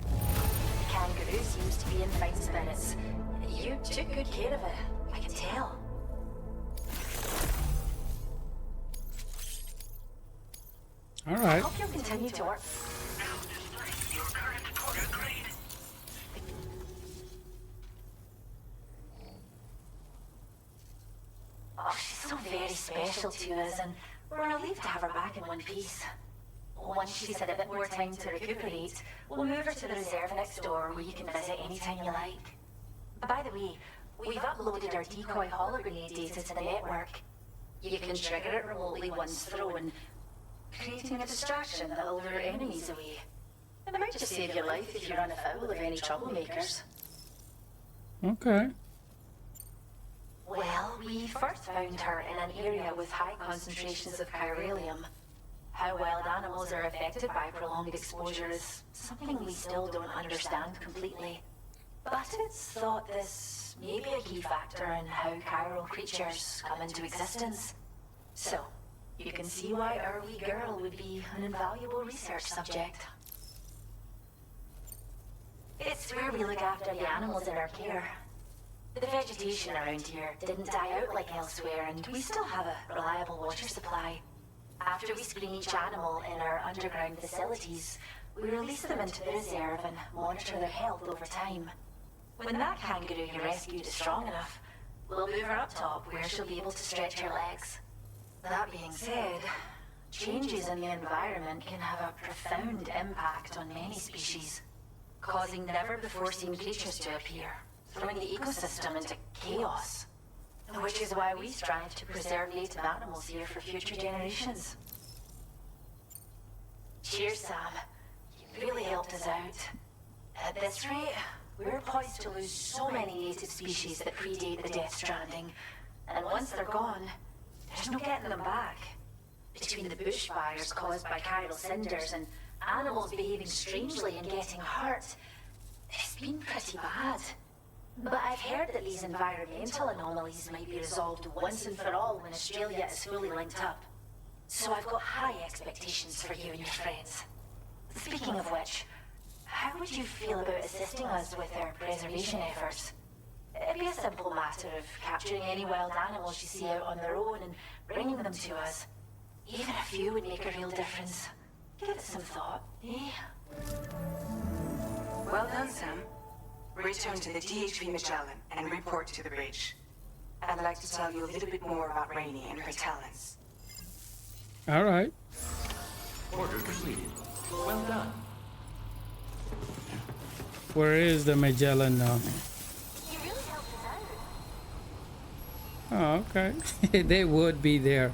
The kangaroo seems to be in fine spirits. You took good care of it, I can tell. All right. I hope you'll continue to work. Oh, she's so very very special to us, and we're relieved to have her back in one piece. Once she's had a bit more time to recuperate, we'll move her to the reserve next door where you can visit anytime you like. By the way, we've uploaded our decoy hologrenade data to the network. You can trigger it remotely once thrown, creating a distraction that'll lure enemies away. It might just save your life if you run afoul of any troublemakers. Okay. Well, we first found her in an area with high concentrations of chiralium. How wild animals are affected by prolonged exposure is something we still don't understand completely. But it's thought this may be a key factor in how chiral creatures come into existence. So, you can see why our wee girl would be an invaluable research subject. It's where we look after the animals in our care. The vegetation around here didn't die out like elsewhere, and we still have a reliable water supply. After we screen each animal in our underground facilities, we release them into the reserve and monitor their health over time. When that kangaroo you rescued is strong enough, we'll move her up top where she'll be able to stretch her legs. That being said, changes in the environment can have a profound impact on many species, causing never-before-seen creatures to appear, throwing the ecosystem into chaos. Which is why we strive to preserve native animals here for future generations. Cheers, Sam. You really helped us out. At this rate, we're poised to lose so many native species that predate the Death Stranding, and once they're gone, there's no getting them back. Between the bushfires caused by chiral cinders and animals behaving strangely and getting hurt, it's been pretty bad. But I've heard that these environmental anomalies might be resolved once and for all when Australia is fully linked up. So I've got high expectations for you and your friends. Speaking of which, how would you feel about assisting us with our preservation efforts? It'd be a simple matter of capturing any wild animals you see out on their own and bringing them to us. Even a few would make a real difference. Give it some thought, eh? Well done, Sam. Return to the DHV Magellan and report to the bridge. I'd like to tell you a little bit more about Rainey and her talents. All right. Order completed. Well done. Where is the Magellan now? Oh, okay. They would be there.